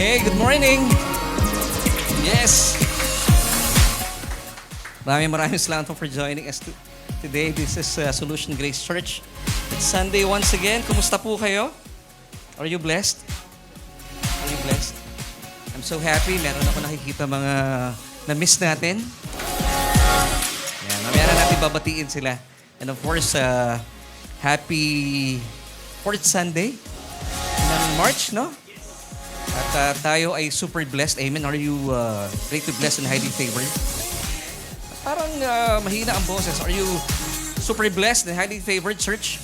Hey, good morning! Yes! Maraming salamat po for joining us today. This is Solution Grace Church. It's Sunday once again. Kumusta po kayo? Are you blessed? Are you blessed? I'm so happy. Meron ako nakikita mga na-miss natin. Yan, mamaya na natin babatiin sila. And of course, happy 4th Sunday ng March, no? At tayo ay super blessed. Amen. Are you greatly blessed and highly favored? Parang mahina ang boses. Are you super blessed and highly favored, church?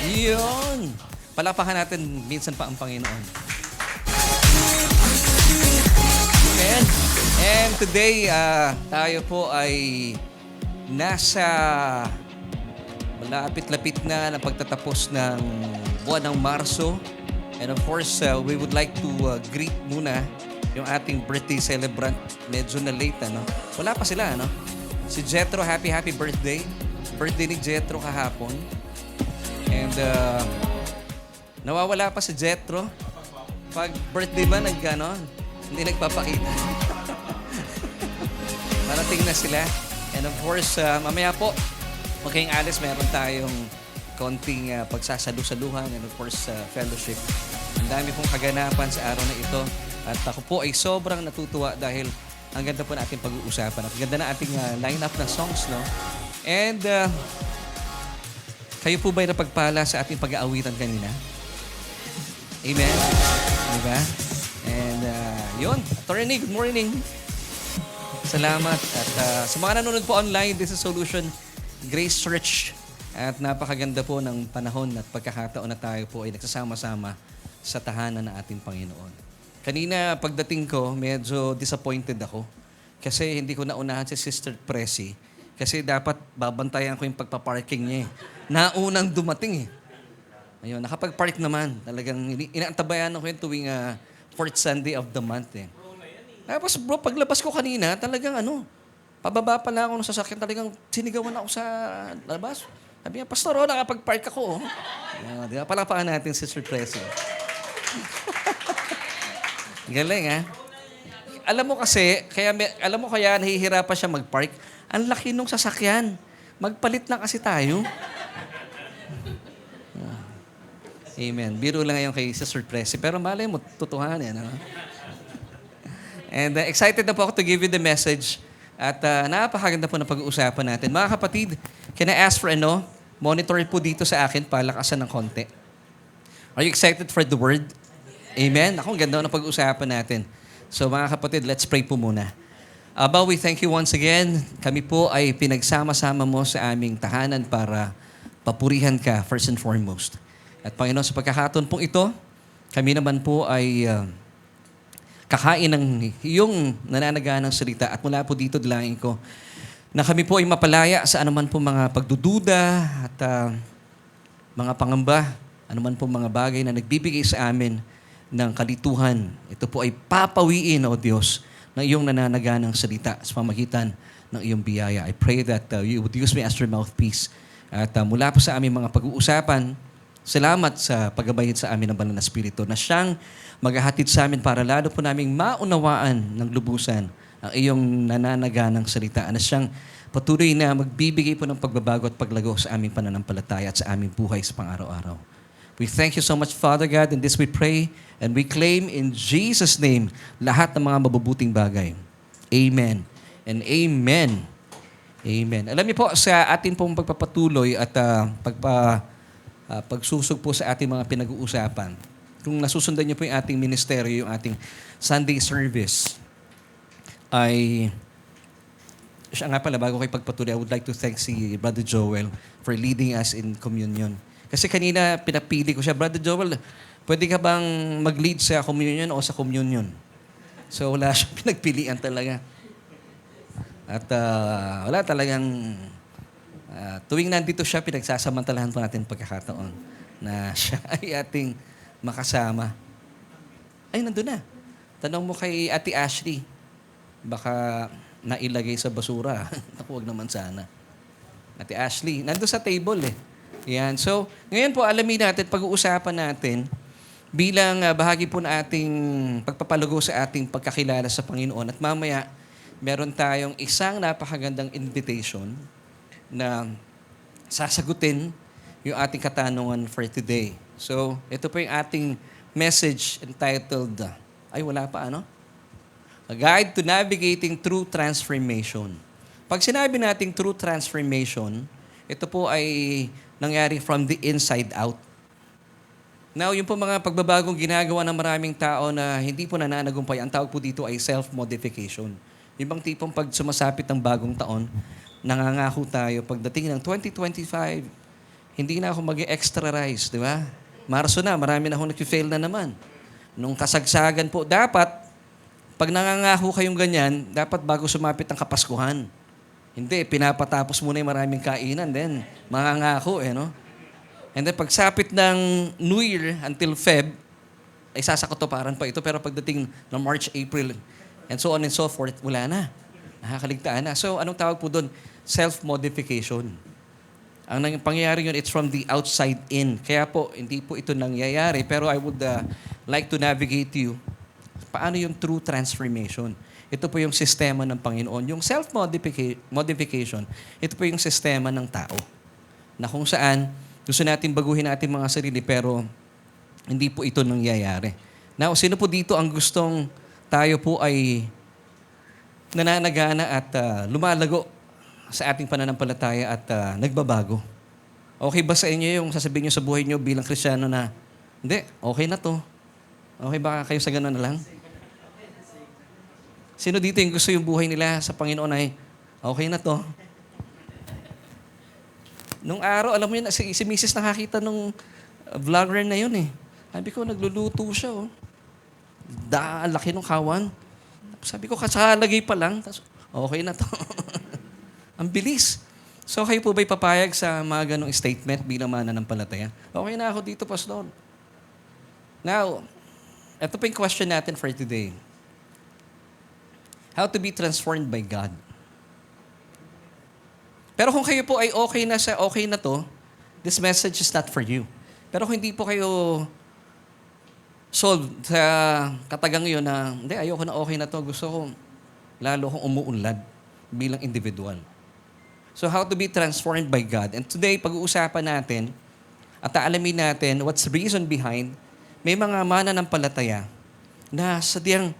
Yun. Palapakan natin minsan pa ang Panginoon. Amen. And today, tayo po ay nasa malapit-lapit na pagtatapos ng buwan ng Marso. And of course, we would like to greet muna yung ating birthday celebrant. Medyo na late, ano? Wala pa sila, ano? Si Jetro, happy birthday. Birthday ni Jetro kahapon. And nawawala pa si Jetro. Pag birthday ba, hindi nagpapakita. Parating na sila. And of course, mamaya po, huwag kayong alis, meron tayong konting pagsasalu-saluhan and of course, fellowship. Ang dami pong kaganapan sa araw na ito. At ako po ay sobrang natutuwa dahil ang ganda po natin pag-uusapan. At ganda na ating lineup ng songs, no? And kayo po ba'y napagpala sa ating pag-aawitan kanina? Amen? Diba? And yun. Attorney, good morning. Salamat. At sa mga nanonood po online, this is Solution Grace Church. At napakaganda po ng panahon at pagkakataon na tayo po ay nagsasama-sama sa tahanan ng ating Panginoon. Kanina, pagdating ko, medyo disappointed ako. Kasi hindi ko naunahan si Sister Pressy. Kasi dapat babantayan ko yung pagpaparking niya eh. Naunang dumating eh. Ayun, nakapag-park naman. Talagang inaantabayan ko yung tuwing 4th Sunday of the month eh. Tapos bro, paglabas ko kanina, talagang pababa pa lang ako ng sasakyan. Talagang sinigawan ako sa labas. Sabi niya, Pastor, nakapag-park ako. Di ba? Palapakan natin si Sister Pressy. Galing, ha? Alam mo kaya nahihirapan siya mag-park? Ang laki nung sasakyan. Magpalit lang kasi tayo. Amen. Biro lang ngayon kay Sister Pressy. Pero malay mo, totohanan yan. And excited na po ako to give you the message. At napakaganda po na pag-uusapan natin. Mga kapatid, can I ask for monitor po dito sa akin, palakasan ng konti. Are you excited for the word? Amen? Ako, ganda na pag-uusapan natin. So mga kapatid, let's pray po muna. Abba, we thank you once again. Kami po ay pinagsama-sama mo sa aming tahanan para papurihan ka first and foremost. At Panginoon, sa pagkakataon pong ito, kami naman po ay kakain ng iyong nananaganang salita. At mula po dito, dalangin ko, na kami po ay mapalaya sa anuman po mga pagdududa at mga pangamba, anuman po mga bagay na nagbibigay sa amin ng kalituhan. Ito po ay papawiin, O Diyos, ng iyong nananaganang salita sa pamagitan ng iyong biyaya. I pray that you would use me as your mouthpiece. At mula po sa aming mga pag-uusapan, salamat sa paggabayad sa amin ng Banal na Espiritu na siyang maghahatid sa amin para lalo po naming maunawaan ng lubusan ang iyong nananaganang salita na siyang patuloy na magbibigay po ng pagbabago at paglago sa aming pananampalataya at sa aming buhay sa pang-araw-araw. We thank you so much, Father God, and this we pray and we claim in Jesus' name lahat ng mga mabubuting bagay. Amen and amen. Amen. Alam niyo po, sa atin pong pagpapatuloy at pagsusog po sa ating mga pinag-uusapan, kung nasusundan niyo po yung ating ministeryo, yung ating Sunday service, ay siya nga pala, bago kayo pagpatuloy, I would like to thank si Brother Joel for leading us in communion. Kasi kanina pinapili ko siya, Brother Joel, pwede ka bang mag-lead sa communion o sa communion? So wala siyang pinagpilian talaga. At wala talagang tuwing nandito siya, pinagsasamantalahan po natin pagkakataon na siya ay ating makasama. Ay, nandun na. Tanong mo kay Ate Ashley, baka nailagay sa basura. Naku, wag naman sana. Ate Ashley, nandun sa table eh. Yan. So, ngayon po, alamin natin, pag-uusapan natin bilang bahagi po ng ating pagpapalugo sa ating pagkakilala sa Panginoon. At mamaya, meron tayong isang napakagandang invitation na sasagutin yung ating katanungan for today. So, ito po yung ating message entitled, ay wala pa ano? A Guide to Navigating True Transformation. Pag sinabi nating true transformation, ito po ay nangyari from the inside out. Now, yung po mga pagbabagong ginagawa ng maraming tao na hindi po nananagumpay, ang tawag po dito ay self-modification. Yung bang tipong pag sumasapit ng bagong taon, nangangako tayo, pagdating ng 2025, hindi na ako mag-extra rice, di ba? Marso na, marami na akong nag-fail na naman. Nung kasagsagan po, dapat, pag nangangako kayong ganyan, dapat bago sumapit ang Kapaskuhan. Hindi, pinapatapos muna yung maraming kainan, then mangangako no? And then pagsapit ng New Year until Feb, ay sasakotoparan pa ito. Pero pagdating ng March, April, and so on and so forth, wala na. Nakakaligtaan na. So anong tawag po doon? Self-modification. Ang pangyayari yun, it's from the outside in. Kaya po, hindi po ito nangyayari. Pero I would like to navigate you. Paano yung true transformation? Ito po yung sistema ng Panginoon. Yung self-modification, ito po yung sistema ng tao. Na kung saan, gusto natin baguhin natin mga sarili, pero hindi po ito nangyayari. Now, sino po dito ang gustong tayo po ay nananagana at lumalago sa ating pananampalataya at nagbabago? Okay ba sa inyo yung sasabihin nyo sa buhay nyo bilang Kristiyano na, hindi, okay na to. Okay ba kayo sa gano'n na lang? Sino dito yung gusto yung buhay nila sa Panginoon ay, okay na to? Nung araw, alam mo yun, si Mrs. nakakita nung vlogger na yun eh. Sabi ko, nagluluto siya oh. Laki nung kawan. Sabi ko, kasalagay pa lang. Okay na to. Ang bilis. So kayo po ba'y papayag sa mga ganong statement bilang mananampalataya? Okay na ako dito, Pastor. Now, ito po yung question natin for today. How to be transformed by God. Pero kung kayo po ay okay na to, this message is not for you. Pero kung hindi po kayo solved sa katagang yun na, hindi, ayoko na okay na to, gusto ko lalo kong umuunlad bilang individual. So how to be transformed by God. And today, pag-uusapan natin at aalamin natin what's the reason behind may mga mananampalataya na sadyang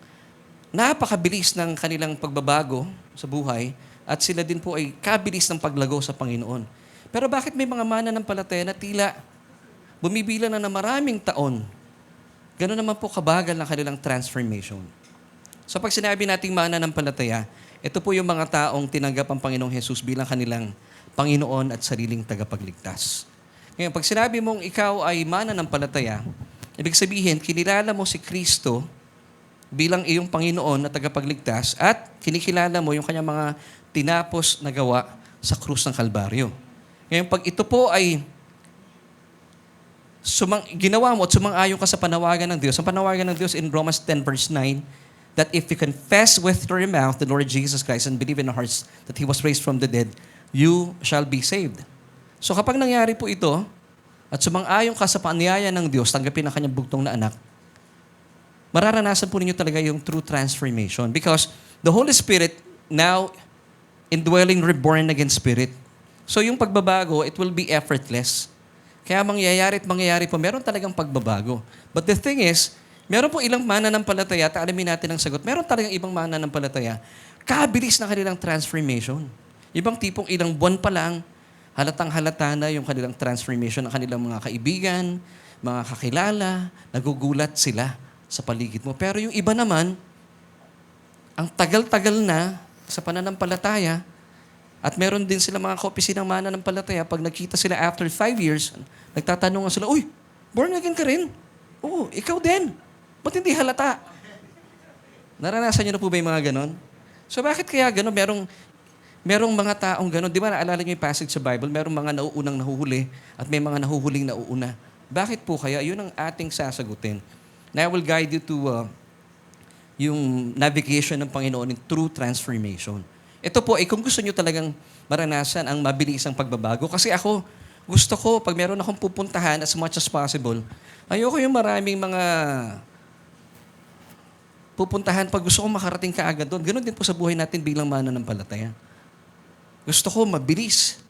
napakabilis ng kanilang pagbabago sa buhay at sila din po ay kabilis ng paglago sa Panginoon. Pero bakit may mga mananampalataya na tila bumibila na ng maraming taon? Gano'n naman po kabagal ng kanilang transformation. So pag sinabi nating mananampalataya, ito po yung mga taong tinanggap ang Panginoong Jesus bilang kanilang Panginoon at sariling tagapagligtas. Ngayon, pag sinabi mong ikaw ay mananampalataya, ibig sabihin, kinilala mo si Kristo bilang iyong Panginoon at tagapagligtas at kinikilala mo yung kanyang mga tinapos na gawa sa krus ng Kalbaryo. Ngayon, pag ito po ay ginawa mo at sumang-ayon ka sa panawagan ng Diyos, ang panawagan ng Diyos in Romans 10 verse 9, that if you confess with your mouth the Lord Jesus Christ and believe in your hearts that He was raised from the dead, you shall be saved. So kapag nangyari po ito, at sumang-ayon ka sa paniyaya ng Diyos, tanggapin ang kanyang bugtong na anak, mararanasan po ninyo talaga yung true transformation because the Holy Spirit now indwelling reborn again spirit. So yung pagbabago, it will be effortless. Kaya mangyayari po, meron talagang pagbabago. But the thing is, meron po ilang mananampalataya, at alamin natin ang sagot, meron talagang ibang mananampalataya, kabilis na kanilang transformation. Ibang tipong ilang buwan pa lang, halatang-halata na yung kanilang transformation ng kanilang mga kaibigan, mga kakilala, nagugulat sila sa paligid mo. Pero yung iba naman, ang tagal-tagal na sa pananampalataya, at meron din sila mga kaopisinang mananampalataya, pag nagkita sila after 5 years, nagtatanong sila, uy, born again ka rin? Oo, ikaw din. Ba't hindi halata? Naranasan niyo na po ba yung mga ganon? So bakit kaya ganon? Merong mga taong ganon. Di ba naalala niyo yung passage sa Bible? Merong mga nauunang nahuhuli at may mga nahuhuling nauuna. Bakit po kaya? Yun ang ating sasagutin. And I will guide you to yung navigation ng Panginoon in true transformation. Ito po, kung gusto nyo talagang maranasan ang mabilisang pagbabago, kasi ako, Gusto ko, pag meron akong pupuntahan as much as possible, ayoko yung maraming mga pupuntahan pag gusto ko makarating ka agad doon. Ganon din po sa buhay natin bilang mananampalataya. Gusto ko mabilis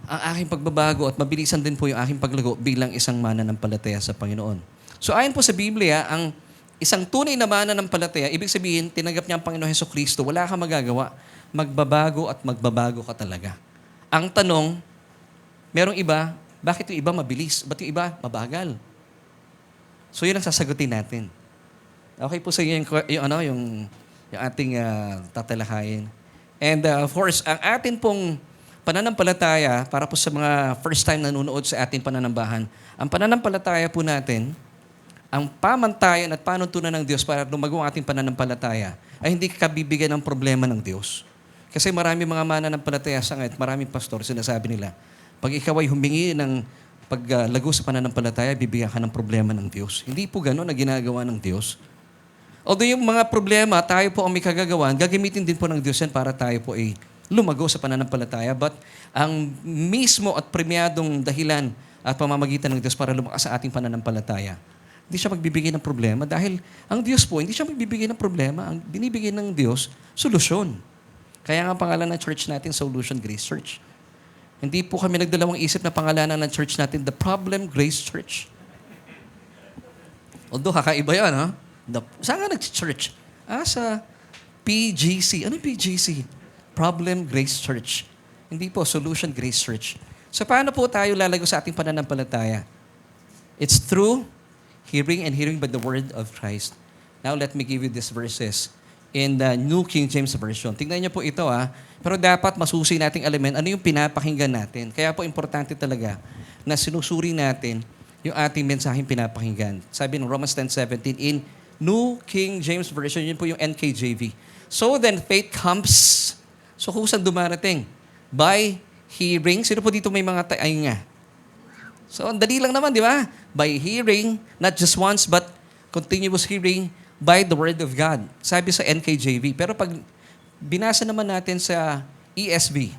ang aking pagbabago at mabilisan din po yung aking paglago bilang isang mananampalataya sa Panginoon. So ayon po sa Biblia, ang isang tunay na mananampalataya, ibig sabihin, tinanggap niya ang Panginoon Hesukristo, wala kang magagawa. Magbabago at magbabago ka talaga. Ang tanong, merong iba, bakit yung iba mabilis? Ba't yung iba mabagal? So yun ang sasagutin natin. Okay po sa inyo yung ating tatalakayin. And of course, ang atin pong pananampalataya, para po sa mga first time nanonood sa ating pananambahan, ang pananampalataya po natin, ang pamantayan at panuntunan ng Diyos para lumago ang ating pananampalataya ay hindi ka bibigyan ng problema ng Diyos. Kasi marami mga mananampalataya sa ngayon, maraming pastor, sinasabi nila, pag ikaw ay humingi ng paglago sa pananampalataya, bibigyan ka ng problema ng Diyos. Hindi po gano'n na ginagawa ng Diyos. Although yung mga problema, tayo po ang may kagagawan, gagamitin din po ng Diyos yan para tayo po ay lumago sa pananampalataya. But ang mismo at premiadong dahilan at pamamagitan ng Diyos para lumakas sa ating pananampalataya, hindi siya magbibigay ng problema dahil ang Diyos po, hindi siya magbibigay ng problema. Ang binibigay ng Diyos, solusyon. Kaya nga pangalan ng church natin, Solution Grace Church. Hindi po kami nagdalawang isip na pangalanan ng church natin, The Problem Grace Church. Although, kakaiba yan, ha? Saan nga nag-church? Sa PGC. Ano yung PGC? Problem Grace Church. Hindi po, Solution Grace Church. So, paano po tayo lalago sa ating pananampalataya? It's through hearing and hearing by the word of Christ. Now, let me give you these verses in the New King James Version. Tingnan niyo po ito, Pero dapat masusi nating alamin ano yung pinapakinggan natin. Kaya po importante talaga na sinusuri natin yung ating mensaheng pinapakinggan. Sabi ng Romans 10:17 in New King James Version, yun po yung NKJV. So then faith comes. So kung saan dumarating? By hearing. Sino po dito may mga nga? So ang dali lang naman, di ba? By hearing, not just once, but continuous hearing by the Word of God. Sabi sa NKJV. Pero pag binasa naman natin sa ESV.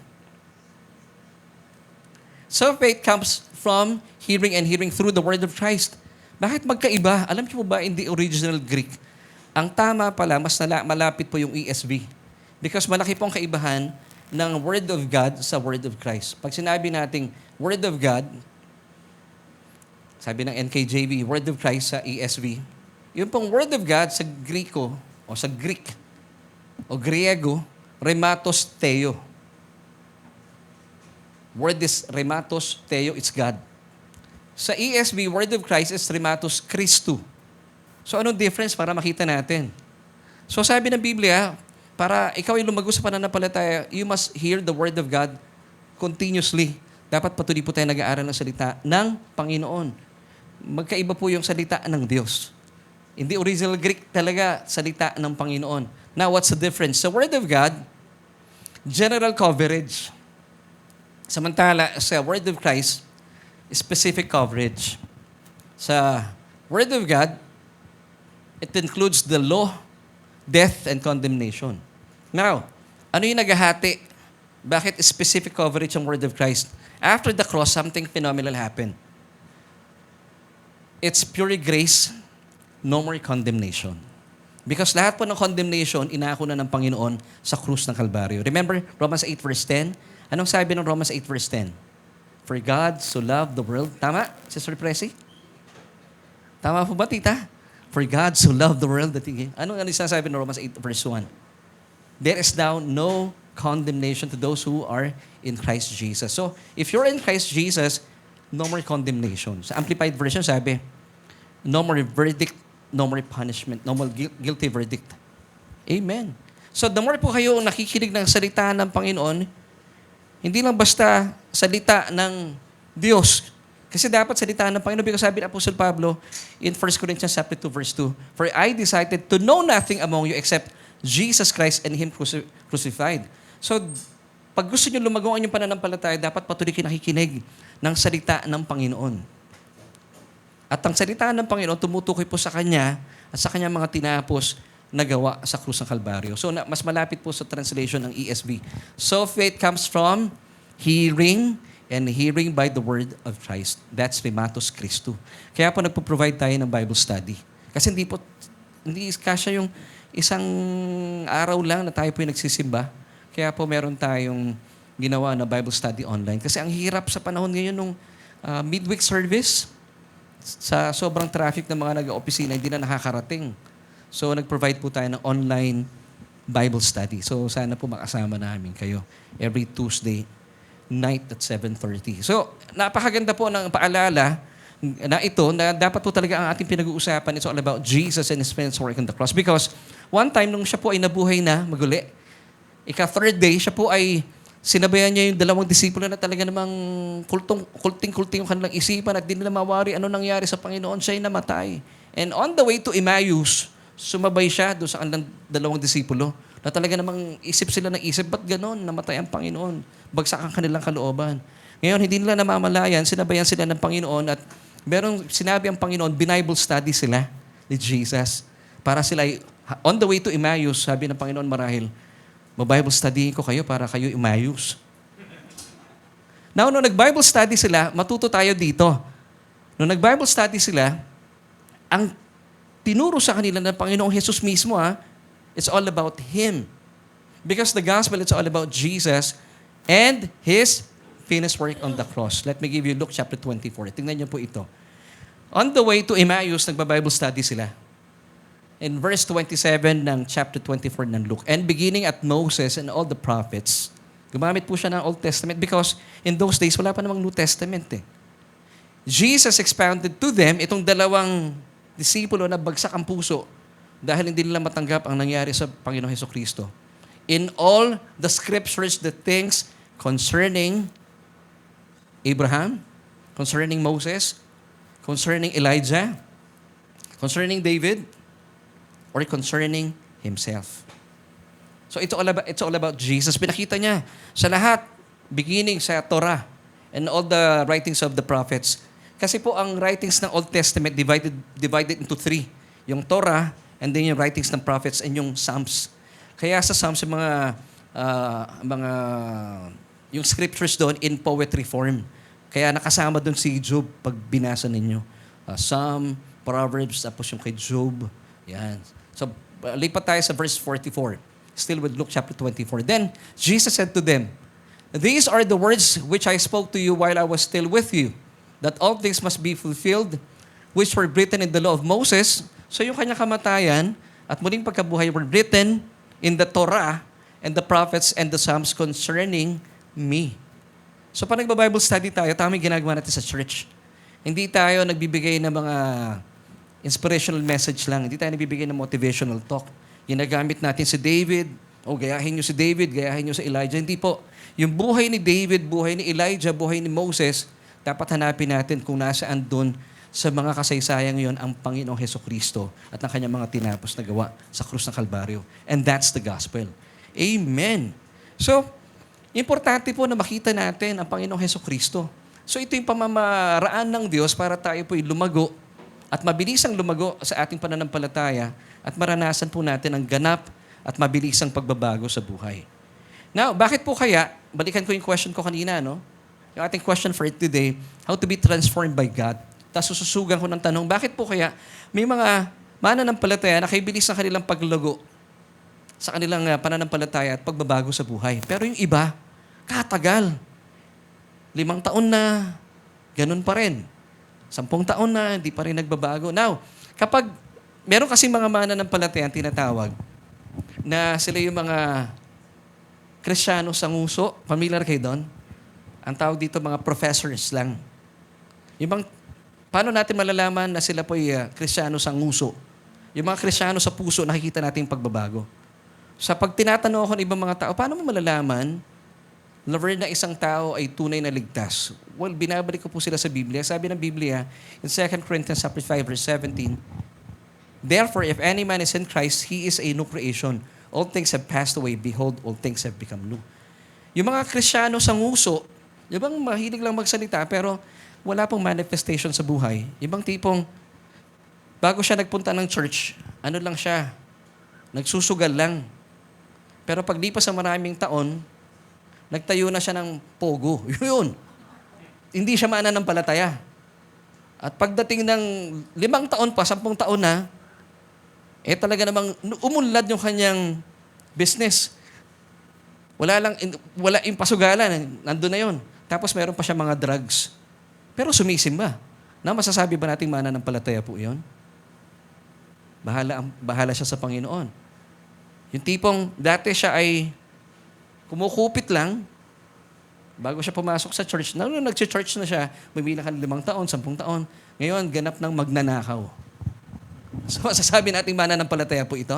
So faith comes from hearing and hearing through the Word of Christ. Bakit magkaiba? Alam niyo po ba in the original Greek, ang tama pala, mas malapit po yung ESV. Because malaki po ang kaibahan ng Word of God sa Word of Christ. Pag sinabi nating Word of God, sabi ng NKJV, Word of Christ sa ESV, yung pong Word of God sa Griko, o sa Greek, o Griego, Rematos Theo. Word is Rematos Theo, it's God. Sa ESV, Word of Christ is Rematos Christu. So anong difference para makita natin? So sabi ng Biblia, para ikaw ay lumago sa pananampalataya, you must hear the Word of God continuously. Dapat patuloy po tayo nag-aaral ng salita ng Panginoon. Magkaiba po yung salita ng Diyos. In the original Greek talaga, salita ng Panginoon. Now, what's the difference? Sa Word of God, general coverage. Samantala, sa Word of Christ, specific coverage. Sa Word of God, it includes the law, death, and condemnation. Now, ano yung naghahati? Bakit specific coverage ang Word of Christ? After the cross, something phenomenal happened. It's pure grace, no more condemnation. Because lahat po ng condemnation, inako na ng Panginoon sa krus ng Kalbaryo. Remember, Romans 8 verse 10? Anong sabi ng Romans 8 verse 10? For God so loved the world. Tama, Sister Pressy? Tama po ba, tita? For God so loved the world that He gave. Ano sinasabi ng Romans 8 verse 1? There is now no condemnation to those who are in Christ Jesus. So, if you're in Christ Jesus, no more condemnation. Sa Amplified Version sabi, no more verdict, no more punishment, no more guilty verdict. Amen. So, the more po kayo nakikinig ng salita ng Panginoon, hindi lang basta salita ng Diyos. Kasi dapat salita ng Panginoon. Because sabi ng Apostle Pablo in 1 Corinthians chapter 2 verse 2, For I decided to know nothing among you except Jesus Christ and Him crucified. So, pag gusto nyo lumago ang inyong pananampalataya, dapat patuloy kayo nakikinig ng salita ng Panginoon. At ang salita ng Panginoon, tumutukoy po sa Kanya at sa Kanyang mga tinapos na gawa sa krus ng Kalbaryo. So, mas malapit po sa translation ng ESV. So, faith comes from hearing and hearing by the word of Christ. That's Rematos Christo. Kaya po nagpo-provide tayo ng Bible study. Kasi hindi kasya yung isang araw lang na tayo po yung nagsisimba. Kaya po meron tayong ginawa na Bible study online. Kasi ang hirap sa panahon ngayon nung midweek service, sa sobrang traffic ng mga nag-opisina, hindi na nakakarating. So nag-provide po tayo ng online Bible study. So sana po makasama namin kayo every Tuesday night at 7:30. So napakaganda po ng paalala na ito na dapat po talaga ang ating pinag-uusapan. It's all about Jesus and His finished work on the cross. Because one time nung siya po ay nabuhay na maguli, third day, siya po ay sinabayan niya yung dalawang disipulo na talaga namang kulting-kulting yung kanilang isipan at di nila mawari ano nangyari sa Panginoon. Siya ay namatay. And on the way to Emmaus, sumabay siya doon sa kanilang dalawang disipulo na talaga namang isip sila ng isip, ba't ganon? Namatay ang Panginoon. Bagsak ang kanilang kalooban. Ngayon, hindi nila namamalayan, sinabayan sila ng Panginoon at merong sinabi ang Panginoon, Bible study sila ni Jesus. Para sila, on the way to Emmaus, sabi ng Panginoon marahil, Bible study ko kayo para kayo Emmaus. Now, nung nag-Bible study sila, matuto tayo dito. Nung nag-Bible study sila, ang tinuro sa kanila ng Panginoong Jesus mismo, it's all about Him. Because the gospel, it's all about Jesus and His finished work on the cross. Let me give you Luke chapter 24. Tingnan niyo po ito. On the way to Emmaus, nagba-Bible study sila. In verse 27 ng chapter 24 ng Luke. And beginning at Moses and all the prophets, gumamit po siya ng Old Testament because in those days, wala pa namang New Testament Jesus expounded to them, itong dalawang disipulo na bagsak ang puso dahil hindi nila matanggap ang nangyari sa Panginoong Hesukristo. In all the scriptures, the things concerning Abraham, concerning Moses, concerning Elijah, concerning David, or concerning himself. So it's all about Jesus. Pinakita niya sa lahat, beginning sa Torah and all the writings of the prophets. Kasi po ang writings ng Old Testament divided into three. Yung Torah, and then yung writings ng prophets, and yung Psalms. Kaya sa Psalms, yung yung scriptures doon in poetry form. Kaya nakasama doon si Job pag binasa ninyo. Psalm, Proverbs, tapos yung kay Job. Yan. So, lipat tayo sa verse 44. Still with Luke chapter 24. Then, Jesus said to them, These are the words which I spoke to you while I was still with you, that all things must be fulfilled, which were written in the law of Moses. So yung kanyang kamatayan at muling pagkabuhay were written in the Torah and the prophets and the Psalms concerning me. So pag nagba-Bible study tayo, tama yung ginagawa natin sa church. Hindi tayo nagbibigay ng mga inspirational message lang. Hindi tayo nagbibigay ng motivational talk. Ginagamit natin si David, gayahin nyo si David, gayahin nyo si Elijah. Hindi po. Yung buhay ni David, buhay ni Elijah, buhay ni Moses, dapat hanapin natin kung nasaan doon sa mga kasaysayang yon ang Panginoong Hesukristo at ang kanyang mga tinapos na gawa sa krus ng Kalbaryo. And that's the gospel. Amen. So, importante po na makita natin ang Panginoong Hesukristo. So, ito yung pamamaraan ng Diyos para tayo po'y lumago at mabilisang lumago sa ating pananampalataya at maranasan po natin ang ganap at mabilisang pagbabago sa buhay. Now, bakit po kaya, balikan ko yung question ko kanina, no? Yung ating question for today, how to be transformed by God. Tapos sususugan ko ng tanong, bakit po kaya may mga mananampalataya na kaibilis ng kanilang paglago sa kanilang pananampalataya at pagbabago sa buhay. Pero yung iba, katagal. 5 taon na, ganun pa rin. 10 taon na, hindi pa rin nagbabago. Now, kapag meron kasi mga mananampalataya tinatawag na sila yung mga Kristiyano sa nguso, familiar kayo doon? Ang tawag dito mga professors lang. Paano natin malalaman na sila po'y Kristiyano sa nguso? Yung mga Kristiyano sa puso, nakikita natin yung pagbabago. Sa pag tinatanong ako ng ibang mga tao, paano mo malalaman na isang tao ay tunay na ligtas? Well, binabalik ko po sila sa Biblia. Sabi ng Biblia, in 2 Corinthians 5, verse 17, Therefore, if any man is in Christ, he is a new creation. All things have passed away. Behold, all things have become new. Yung mga Kristiyano sa nguso, yung bang mahilig lang magsalita pero wala pong manifestation sa buhay. Yung bang tipong, bago siya nagpunta ng church, ano lang siya, nagsusugal lang. Pero paglipas sa maraming taon, nagtayo na siya ng pogo. Yun. hindi siya mananampalataya. At pagdating ng 5 taon pa, 10 taon na, talaga namang umunlad yung kanyang business. Wala yung pasugalan, nandun na yon. Tapos meron pa siya mga drugs. Pero sumisimba. Na masasabi ba nating mananampalataya po yon? Bahala siya sa Panginoon. Yung tipong dati siya ay kumukupit lang bago siya pumasok sa church. Nung nag-church na siya, bumilang ka ng 5 taon, 10 taon. Ngayon, ganap ng magnanakaw. So, masasabi natin mananampalataya po ito?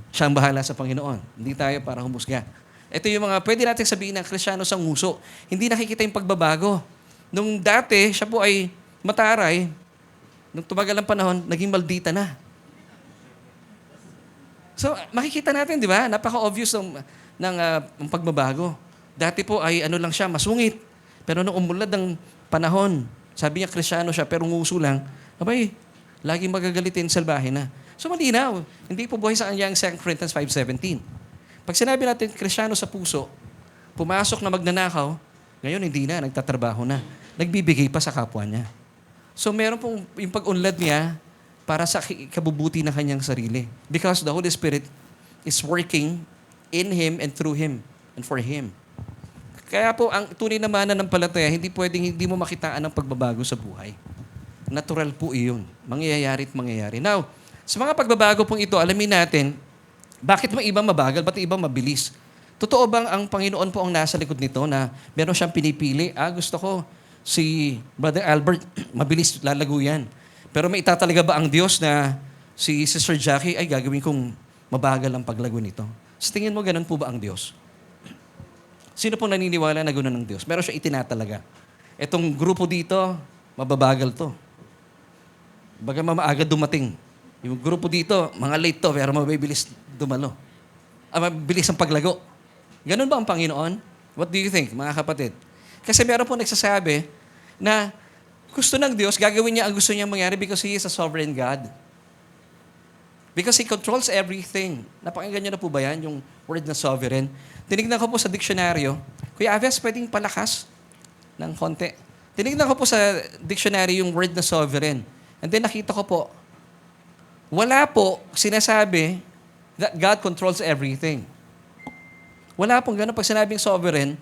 Siya ang bahala sa Panginoon. Hindi tayo para humusga. Ito yung mga pwede natin sabihin ng Kristiyano sa nguso. Hindi nakikita yung pagbabago. Nung dati, siya po ay mataray. Nung tumagal ang panahon, naging maldita na. So, makikita natin, di ba? Napaka-obvious ng pagbabago. Dati po ay ano lang siya, masungit. Pero nung umulad ng panahon, sabi niya Kristiyano siya, pero nguso lang, abay, laging magagalitin, salbahe na. So malinaw, hindi po buhay sa kanya ang 2 Corinthians 5:17. Pag sinabi natin Kristiyano sa puso, pumasok na magnanakaw, ngayon hindi na, nagtatrabaho na. Nagbibigay pa sa kapwa niya. So meron pong yung pag-unlad niya para sa kabubuti ng kanyang sarili. Because the Holy Spirit is working in him and through him and for him. Kaya po, ang tunay na mananampalataya, hindi pwedeng hindi mo makitaan ang pagbabago sa buhay. Natural po iyon. Mangyayari at mangyayari. Now, sa mga pagbabago pong ito, alamin natin, bakit may ibang mabagal, ba't ibang mabilis? Totoo bang ang Panginoon po ang nasa likod nito na meron siyang pinipili? Gusto ko si Brother Albert, mabilis lalago yan. Pero may itatalaga ba ang Diyos na si Sister Jackie ay gagawin kong mabagal ang paglago nito? Sa tingin mo, ganun po ba ang Diyos? Sino pong naniniwala na gano'n ng Diyos? Meron siya itinatalaga. Etong grupo dito, mababagal to. Baga maaga dumating. Yung grupo dito, mga late to, pero mabibilis dumalo. Mabilis ang paglago. Ganun ba ang Panginoon? What do you think, mga kapatid? Kasi meron po nagsasabi na gusto ng Diyos, gagawin niya ang gusto niya mangyari because He is a sovereign God. Because He controls everything. Napakinggan niyo na po ba yan, yung word na sovereign? Tinignan ko po sa diksyonaryo. Kuya Aves, pwedeng palakas ng konti. Tinignan ko po sa dictionary yung word na sovereign. And then nakita ko po, wala po sinasabi that God controls everything. Wala pong gano'n. Pag sinabing sovereign,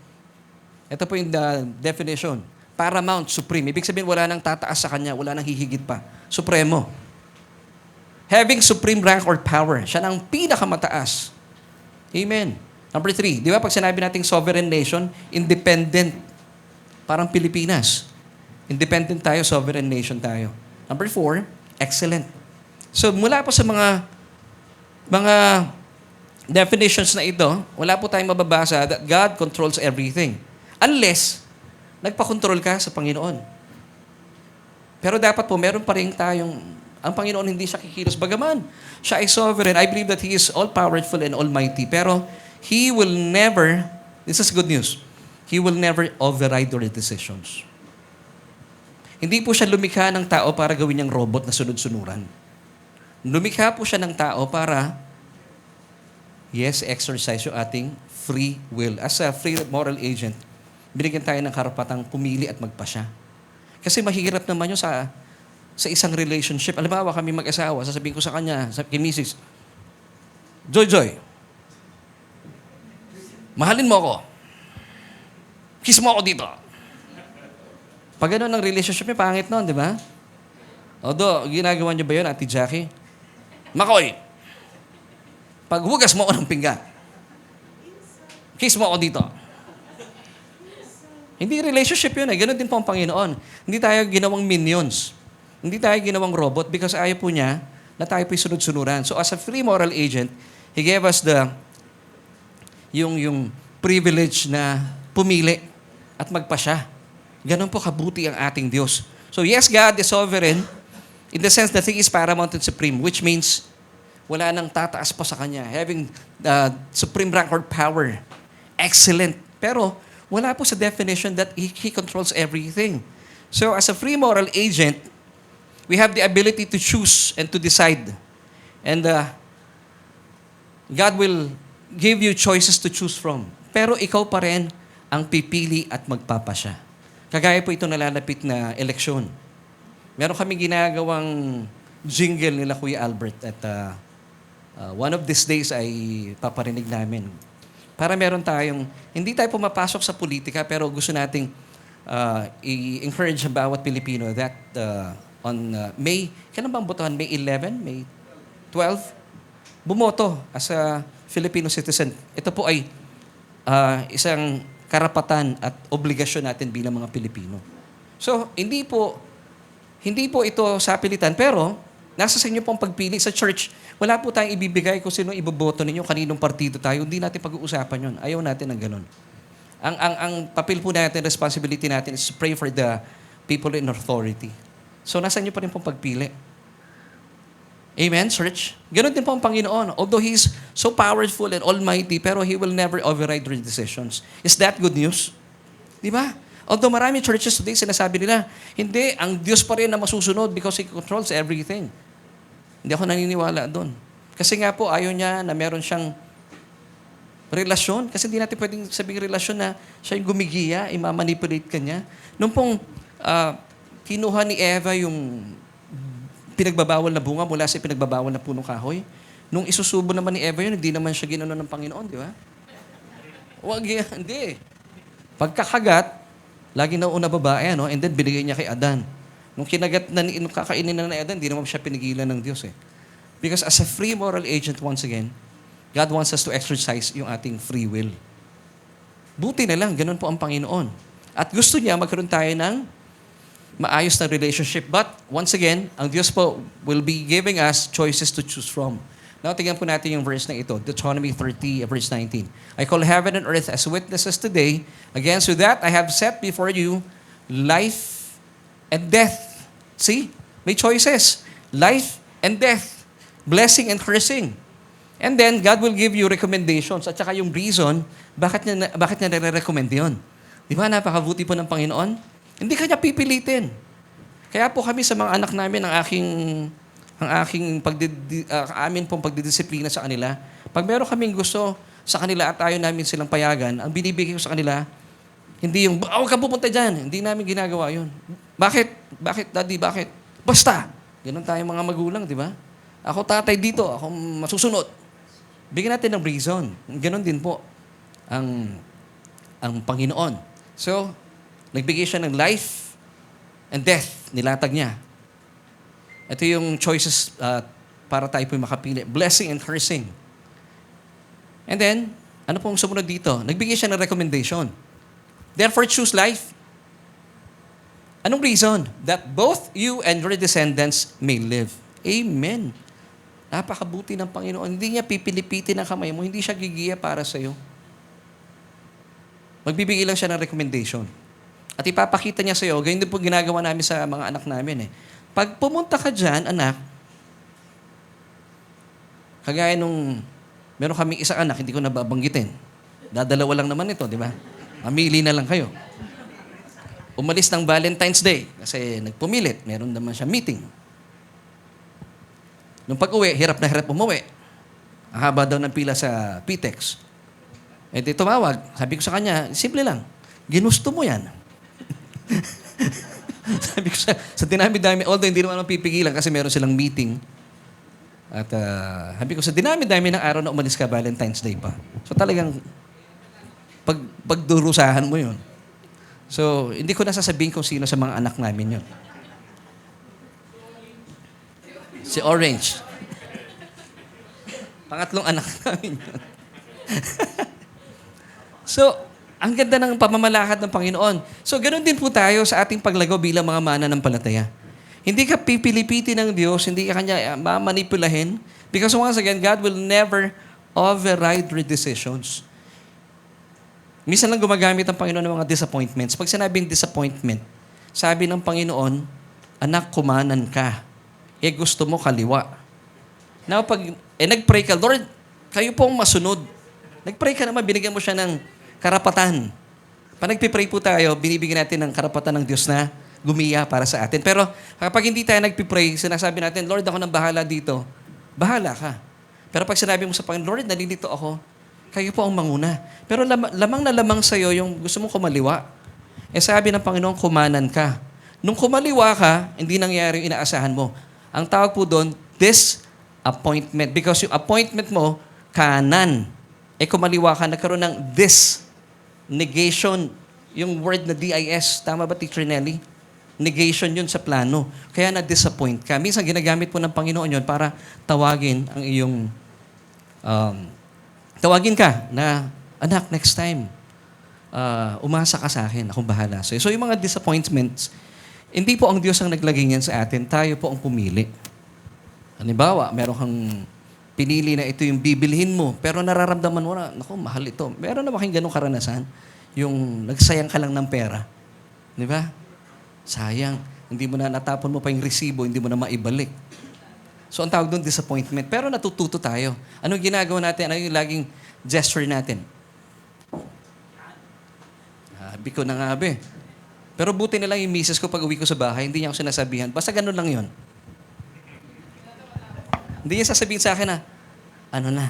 ito po yung definition. Paramount, supreme. Ibig sabihin, wala nang tataas sa Kanya, wala nang hihigit pa. Supremo. Having supreme rank or power. Siya ang pinakamataas. Amen. Number 3, di ba pag sinabi nating sovereign nation, independent. Parang Pilipinas. Independent tayo, sovereign nation tayo. Number 4, excellent. So mula po sa mga definitions na ito, wala po tayong mababasa that God controls everything. Unless, nagpakontrol ka sa Panginoon. Pero dapat po, meron pa rin ang Panginoon hindi siya kikilos. Bagaman, siya ay sovereign. I believe that He is all-powerful and almighty. Pero, He will never, this is good news, He will never override your decisions. Hindi po siya lumikha ng tao para gawin niyang robot na sunod-sunuran. Lumikha po siya ng tao para, yes, exercise yung ating free will. As a free moral agent, binigyan tayo ng karapatang pumili at magpasya. Kasi mahirap naman yun sa isang relationship. Alam mo, kami mag-asawa, sasabihin ko sa kanya, kay Mrs., Joy, mahalin mo ako. Kiss mo ako dito. Pag gano'n ang relationship niya, pangit nun, di ba? Although, ginagawa niyo ba yun, Ate Jackie? Makoy, paghugas mo ako ng pinggan, kiss mo ako dito. Hindi relationship yun eh. Ganon din po ang Panginoon. Hindi tayo ginawang minions. Hindi tayo ginawang robot because ayaw po niya na tayo po'y sunod-sunuran. So as a free moral agent, He gave us yung privilege na pumili at magpasya. Ganon po kabuti ang ating Diyos. So yes, God is sovereign in the sense that He is paramount and supreme, which means wala nang tataas pa sa Kanya. Having supreme rank or power. Excellent. Pero wala po sa definition that He controls everything. So as a free moral agent, we have the ability to choose and to decide. And God will give you choices to choose from. Pero ikaw pa rin ang pipili at magpapasya. Kagaya po ito nalalapit na eleksyon. Meron kami ginagawang jingle nila Kuya Albert at one of these days ay paparinig namin. Para meron tayong, hindi tayo pumapasok sa politika pero gusto nating i-encourage ang bawat Pilipino that on May, kailan bang botohan? May 11? May 12? Bumoto as a Filipino citizen. Ito po ay isang karapatan at obligasyon natin bilang mga Pilipino. So, hindi po ito sapilitan, pero nasa sa inyo pong pagpili sa church. Wala po tayong ibibigay kung sino iboboto ninyo, kaninong partido tayo. Hindi natin pag-uusapan yun. Ayaw natin ng ganun. Ang papel po natin, responsibility natin is to pray for the people in authority. So, nasa inyo pa rin pong pagpili. Amen, church? Ganon din po ang Panginoon. Although He's so powerful and almighty, pero He will never override your decisions. Is that good news? Di ba? Although marami churches today, sinasabi nila, hindi, ang Diyos pa rin na masusunod because He controls everything. Hindi ako naniniwala doon. Kasi nga po, ayaw niya na meron siyang relasyon. Kasi hindi natin pwedeng sabing relasyon na siya yung gumigiya, imamanipulate ka niya. Nung pong kinuha ni Eva yung pinagbabawal na bunga mula sa pinagbabawal na punong kahoy. Nung isusubo naman ni Eva yun, hindi naman siya ginano ng Panginoon, di ba? Wag yan, hindi. Pagkakagat, lagi na una babae, and then binigay niya kay Adan. Nung kinagat na, nung kakainin na ni Adan, hindi naman siya pinigilan ng Diyos eh. Because as a free moral agent, once again, God wants us to exercise yung ating free will. Buti na lang, ganun po ang Panginoon. At gusto niya magkaroon tayo ng maayos na relationship. But, once again, ang Diyos po will be giving us choices to choose from. Now, tingnan po natin yung verse na ito. Deuteronomy 30, verse 19. I call heaven and earth as witnesses today. Again, so that I have set before you life and death. See? May choices. Life and death. Blessing and cursing. And then, God will give you recommendations at saka yung reason bakit niya nare-recommend yun. Di ba? Napakabuti po ng Panginoon. Hindi kanya pipilitin. Kaya po kami sa mga anak namin, amin pong pagdidisiplina sa kanila. Pag meron kaming gusto sa kanila at ayaw namin silang payagan, ang binibigay ko sa kanila, hindi yung, huwag ka pupunta dyan. Hindi namin ginagawa yun. Bakit? Bakit, Daddy? Bakit? Basta. Ganun tayo mga magulang, di ba? Ako tatay dito, ako masusunod. Bigyan natin ng reason. Ganun din po ang Panginoon. So, nagbigay siya ng life and death. Nilatag niya. Ito yung choices para tayo po makapili. Blessing and cursing. And then, ano pong sumunod dito? Nagbigay siya ng recommendation. Therefore, choose life. Anong reason? That both you and your descendants may live. Amen. Napakabuti ng Panginoon. Hindi niya pipilipitin ang kamay mo. Hindi siya gigiya para sa'yo. Magbibigay lang siya ng recommendation. At ipapakita niya sa'yo, ganyan din po ginagawa namin sa mga anak namin eh. Pag pumunta ka dyan, anak, kagaya nung meron kaming isang anak, hindi ko nababanggitin. Dadalawa lang naman ito, di ba? Mamili na lang kayo. Umalis ng Valentine's Day kasi nagpumilit. Meron naman siya meeting. Nung pag-uwi, hirap na hirap umuwi. Ang haba daw ng pila sa PTEX. Eh di tumawag. Sabi ko sa kanya, simple lang. Ginusto mo yan. Sabi ko sa dinami-dami, although hindi naman mapipigilan kasi meron silang meeting. At sabi ko sa dinami-dami ng araw na umalis ka, Valentine's Day pa. So talagang pagdurusahan mo yun. So, hindi ko nasasabihin kung sino sa mga anak namin yun. Si Orange. Pangatlong anak namin yun. So, ang ganda ng pamamalakad ng Panginoon. So, ganoon din po tayo sa ating paglagaw bilang mga mananampalataya. Hindi ka pipilipitin ng Diyos, hindi ka kanya mamanipulahin. Because once again, God will never override your decisions. Minsan lang gumagamit ang Panginoon ng mga disappointments. Pag sinabing disappointment, sabi ng Panginoon, anak, kumanan ka. Gusto mo kaliwa. Now, pag nag-pray ka, Lord, kayo pong masunod. Nag-pray ka naman, binigyan mo siya ng karapatan. Pag nagpipray po tayo, binibigyan natin ng karapatan ng Diyos na gumiya para sa atin. Pero kapag hindi tayo nagpipray, sinasabi natin, Lord, ako nang bahala dito. Bahala ka. Pero pag sinabi mo sa Panginoon, Lord, nalilito ako, kayo po ang manguna. Pero lamang na lamang sa'yo yung gusto mong kumaliwa. Eh sabi ng Panginoon, kumanan ka. Nung kumaliwa ka, hindi nangyari yung inaasahan mo. Ang tawag po doon, disappointment. Because yung appointment mo, kanan. Eh kumaliwa ka, nagkaroon ng negation. Yung word na DIS, tama ba, Teacher Nelly? Negation yun sa plano. Kaya na-disappoint ka. Minsan ginagamit po ng Panginoon yun para tawagin ang iyong, tawagin ka na, anak, next time, umasa ka sa akin, akong bahala sa'yo. So yung mga disappointments, hindi po ang Diyos ang naglagay niyan sa atin, tayo po ang pumili. Halimbawa, meron kang pinili na ito yung bibilhin mo, pero nararamdaman mo na, naku, mahal ito. Meron na ba kayong ganong karanasan? Yung nagsayang ka lang ng pera. Di ba? Sayang. Hindi mo na natapon mo pa yung resibo, hindi mo na maibalik. So ang tawag doon, disappointment. Pero natututo tayo. Anong ginagawa natin? Ano yung laging gesture natin? Sabi ko na nga, be. Pero buti na lang yung misis ko pag uwi ko sa bahay, hindi niya ako sinasabihan. Basta ganun lang yon. Hindi niya sasabihin sa akin na, ano na.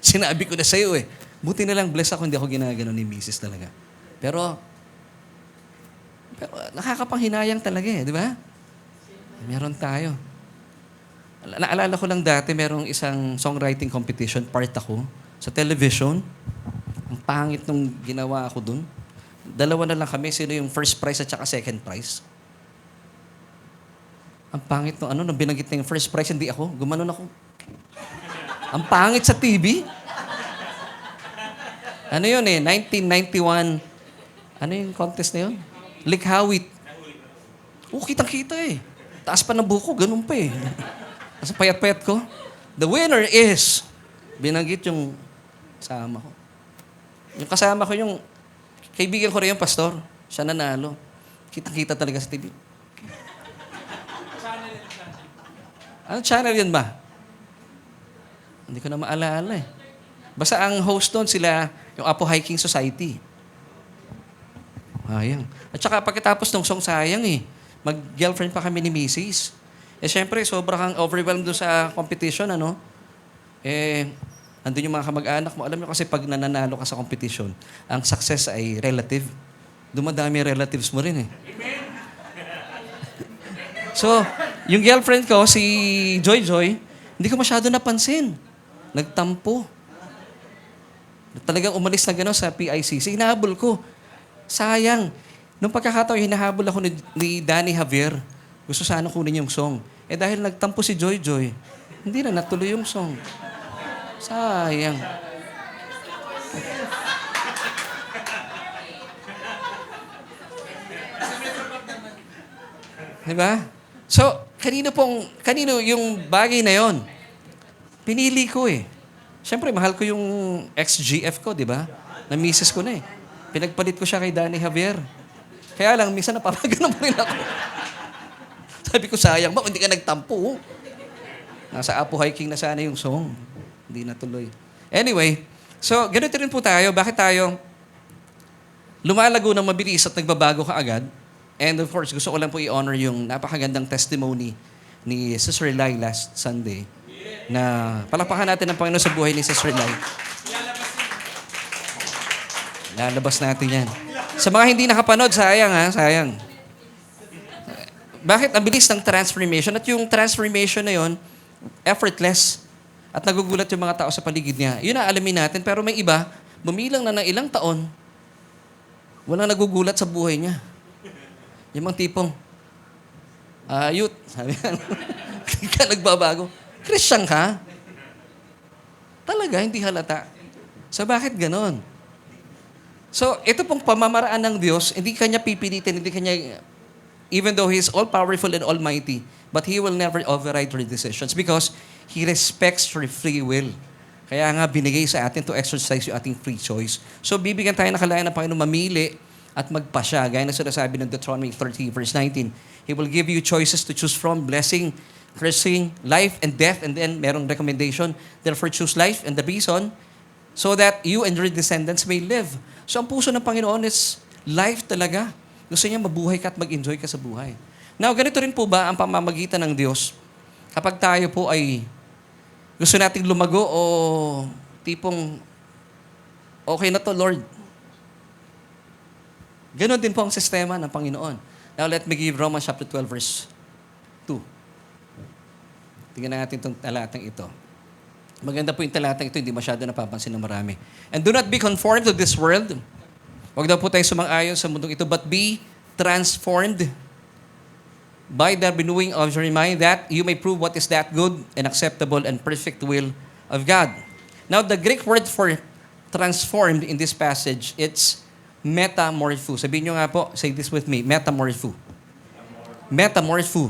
Sinabi ko na sa'yo eh. Buti na lang, bless ako, hindi ako ginagano ni misis talaga. Pero nakakapanghinayang talaga eh, di ba? Meron tayo. Naalala ko lang dati, merong isang songwriting competition, part ako, sa television. Ang pangit nung ginawa ako dun. Dalawa na lang kami, sino yung first prize at saka second prize. Ang pangit nung nung binanggit na yung first prize, hindi ako. Gumanon ako. Ang pangit sa TV. Ano yun eh, 1991. Ano yung contest na yun? Likhawit. Kitang-kita eh. Taas pa ng buko, ganun pa eh. Tapos payat-payat ko. The winner is, binanggit yung kasama ko. Yung kasama ko, yung kaibigan ko rin yung pastor. Siya nanalo. Kitang-kita talaga sa TV. Ano channel yun ba? Hindi ko na maalala eh. Basta ang host doon sila, yung Apo Hiking Society. Sayang. At saka pagkatapos ng song, sayang eh. Mag-girlfriend pa kami ni Mrs. Eh syempre, sobrang kang overwhelmed doon sa competition, ano? Eh, andun yung mga kamag-anak mo. Alam mo kasi pag nananalo ka sa competition, ang success ay relative. Dumadami relatives mo rin eh. So, yung girlfriend ko, si Joy Joy, hindi ko masyado napansin. Nagtampo. Talagang umalis na gano'n sa PICC. Hinahabol ko. Sayang. Nung pagkakataon, hinahabol ako ni Danny Javier. Gusto sana kunin yung song. Eh dahil nagtampo si Joy Joy, hindi na natuloy yung song. Sayang. Diba? So, kanino yung bagay na yon? Pinili ko eh. Siyempre, mahal ko yung ex-GF ko, di ba? Na misis ko na eh. Pinagpalit ko siya kay Danny Javier. Kaya lang, minsan napapagano mo rin ako. Sabi ko, sayang ba? Hindi ka nagtampo. Nasa Apo Hiking na sana yung song. Hindi natuloy. Anyway, so, ganito rin po tayo. Bakit tayo lumalago ng mabilis at nagbabago ka agad? And of course, gusto ko lang po i-honor yung napakagandang testimony ni Sister Lai last Sunday. Na palakpakan natin ang Panginoon sa buhay ni Sister Lai. Lalabas natin yan. Sa mga hindi nakapanood, sayang ha, sayang. Bakit? Ang bilis ng transformation. At yung transformation na yon, effortless. At nagugulat yung mga tao sa paligid niya. Yun na alamin natin. Pero may iba, bumilang na ng ilang taon, walang nagugulat sa buhay niya. Yung mga tipong, youth, sabi nga, hindi ka nagbabago. Christian ka? Talaga, hindi halata. So bakit ganon? So, ito pong pamamaraan ng Diyos, hindi kanya pipilitin, hindi kanya, even though He is all-powerful and almighty, but He will never override your decisions because He respects your free will. Kaya nga, binigay sa atin to exercise yung ating free choice. So, bibigyan tayo ng kalaya ng Panginoon mamili at magpasya. Gaya na sinasabi ng Deuteronomy 30, verse 19. He will give you choices to choose from, blessing, cursing, life, and death. And then, merong recommendation. Therefore, choose life and the reason so that you and your descendants may live. So, ang puso ng Panginoon is life talaga. Gusto niya mabuhay ka at mag-enjoy ka sa buhay. Now, ganito rin po ba ang pamamagitan ng Diyos kapag tayo po ay gusto nating lumago o tipong okay na to, Lord. Ganon din po ang sistema ng Panginoon. Now, let me give Romans chapter 12, verse 2. Tingnan natin itong talatang ito. Maganda po yung talatang ito, hindi masyado napapansin ng marami. And do not be conformed to this world. Huwag daw po tayo sumang-ayon sa mundong ito, but be transformed by the renewing of your mind, that you may prove what is that good and acceptable and perfect will of God. Now, the Greek word for transformed in this passage, it's metamorpho. Sabihin nyo nga po, say this with me, metamorpho. Metamorpho.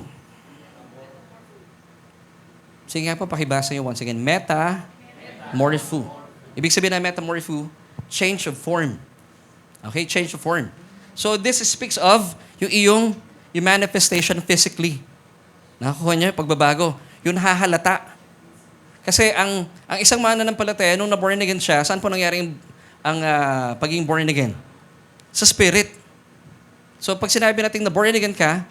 Sige nga po, pakibasa nyo once again. Metamorpho. Ibig sabihin na metamorpho, change of form. Okay, change of form. So this speaks of yung manifestation physically. Nakakuha niyo yung pagbabago. Yung hahalata. Kasi ang isang mananampalataya, nung na-born again siya, saan po nangyari ang pagiging born again? Sa spirit. So pag sinabi natin na born again ka,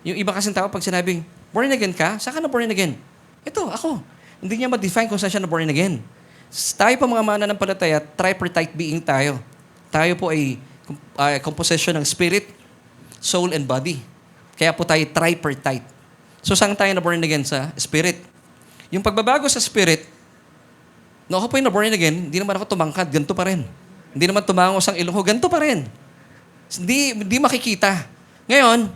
yung iba kasing tao, pag sinabing, born again ka, saan ka na born again? Ito, ako. Hindi niya ma-define kung saan siya na born again. Tayo po mga mananampalataya, tripartite being tayo. Tayo po ay composition ng spirit, soul, and body. Kaya po tayo tripartite. So saan tayo na born again? Sa spirit. Yung pagbabago sa spirit, no, ako po yung na born again, hindi naman ako tumangkad, ganito pa rin. Hindi naman tumangos ang ilong ko, ganito pa rin. Hindi makikita. Ngayon,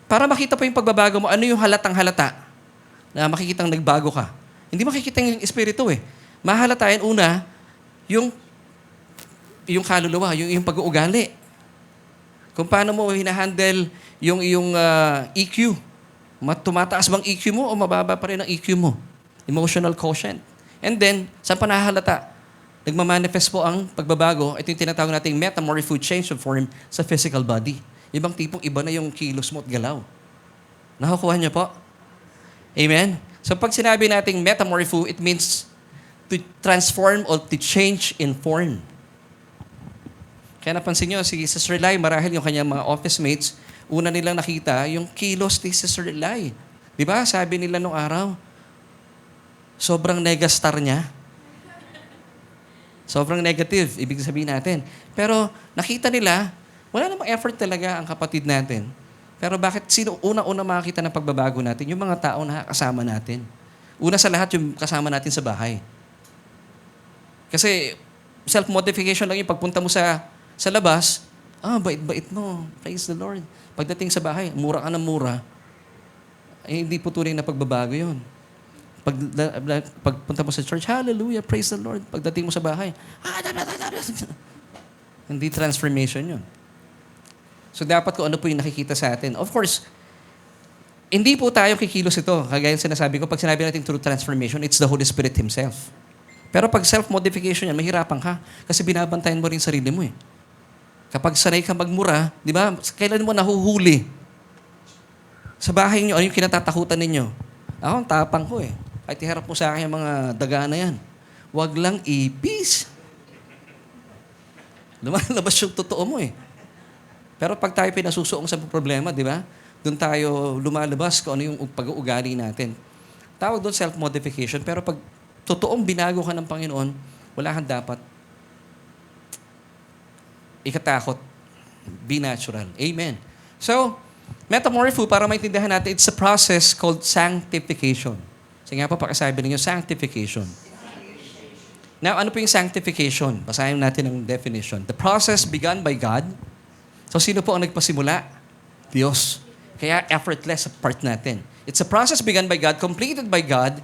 para makita po yung pagbabago mo, ano yung halatang halata na makikitang nagbago ka? Hindi makikita yung espiritu eh. Mahalatayan una, yung kaluluwa, yung pag-uugali. Kung paano mo hinahandle yung iyong EQ. Tumataas bang EQ mo o mababa pa rin ang EQ mo? Emotional quotient. And then, saan pa nahahalata? Nagmamanifest po ang pagbabago. Ito yung tinatawag nating metamorpho, change of form sa physical body. Ibang tipong iba na yung kilos mo at galaw. Nakakuha niyo po? Amen? So pag sinabi nating metamorpho, it means to transform or to change in form. Kaya napansin nyo, si Sister Lai, marahil yung kanyang mga office mates, una nilang nakita yung kilos ni Sister Lai. Di ba? Sabi nila nung araw, sobrang negastar niya. Sobrang negative, ibig sabihin natin. Pero nakita nila, wala namang effort talaga ang kapatid natin. Pero bakit sino una-una makakita ng pagbabago natin? Yung mga tao na kasama natin. Una sa lahat, yung kasama natin sa bahay. Kasi self-modification lang yung pagpunta mo sa labas, bait-bait mo. Praise the Lord. Pagdating sa bahay, mura ka ng mura. Hindi po tunay na pagbabago yun. Pagpunta mo sa church, hallelujah, praise the Lord. Pagdating mo sa bahay, hindi transformation yun. So dapat kung ano po yung nakikita sa atin. Of course, hindi po tayo kikilos ito. Kagaya sinasabi ko, pag sinabi natin true transformation, it's the Holy Spirit Himself. Pero pag self-modification yan, mahirapan ka. Kasi binabantayan mo rin sarili mo eh. Kapag sanay ka magmura, di ba, kailan mo nahuhuli? Sa bahay niyo, ano yung kinatatakutan ninyo? Ako, ang tapang ko eh. Kahit iharap mo sa akin yung mga daga na yan. Huwag lang ipis. Lumalabas yung totoo mo eh. Pero pag tayo pinasusuong sa problema, di ba? Doon tayo lumalabas kung ano yung pag-uugali natin. Tawag doon self-modification. Pero pag totoong binago ka ng Panginoon, wala kang dapat ikatakot. Be natural. Amen. So, metamorpho, para maintindihan natin, it's a process called sanctification. Sige nga po, pakisabi ninyo, sanctification. Now, ano po yung sanctification? Basahin natin ang definition. The process begun by God. So, sino po ang nagpasimula? Diyos. Kaya effortless sa part natin. It's a process begun by God, completed by God,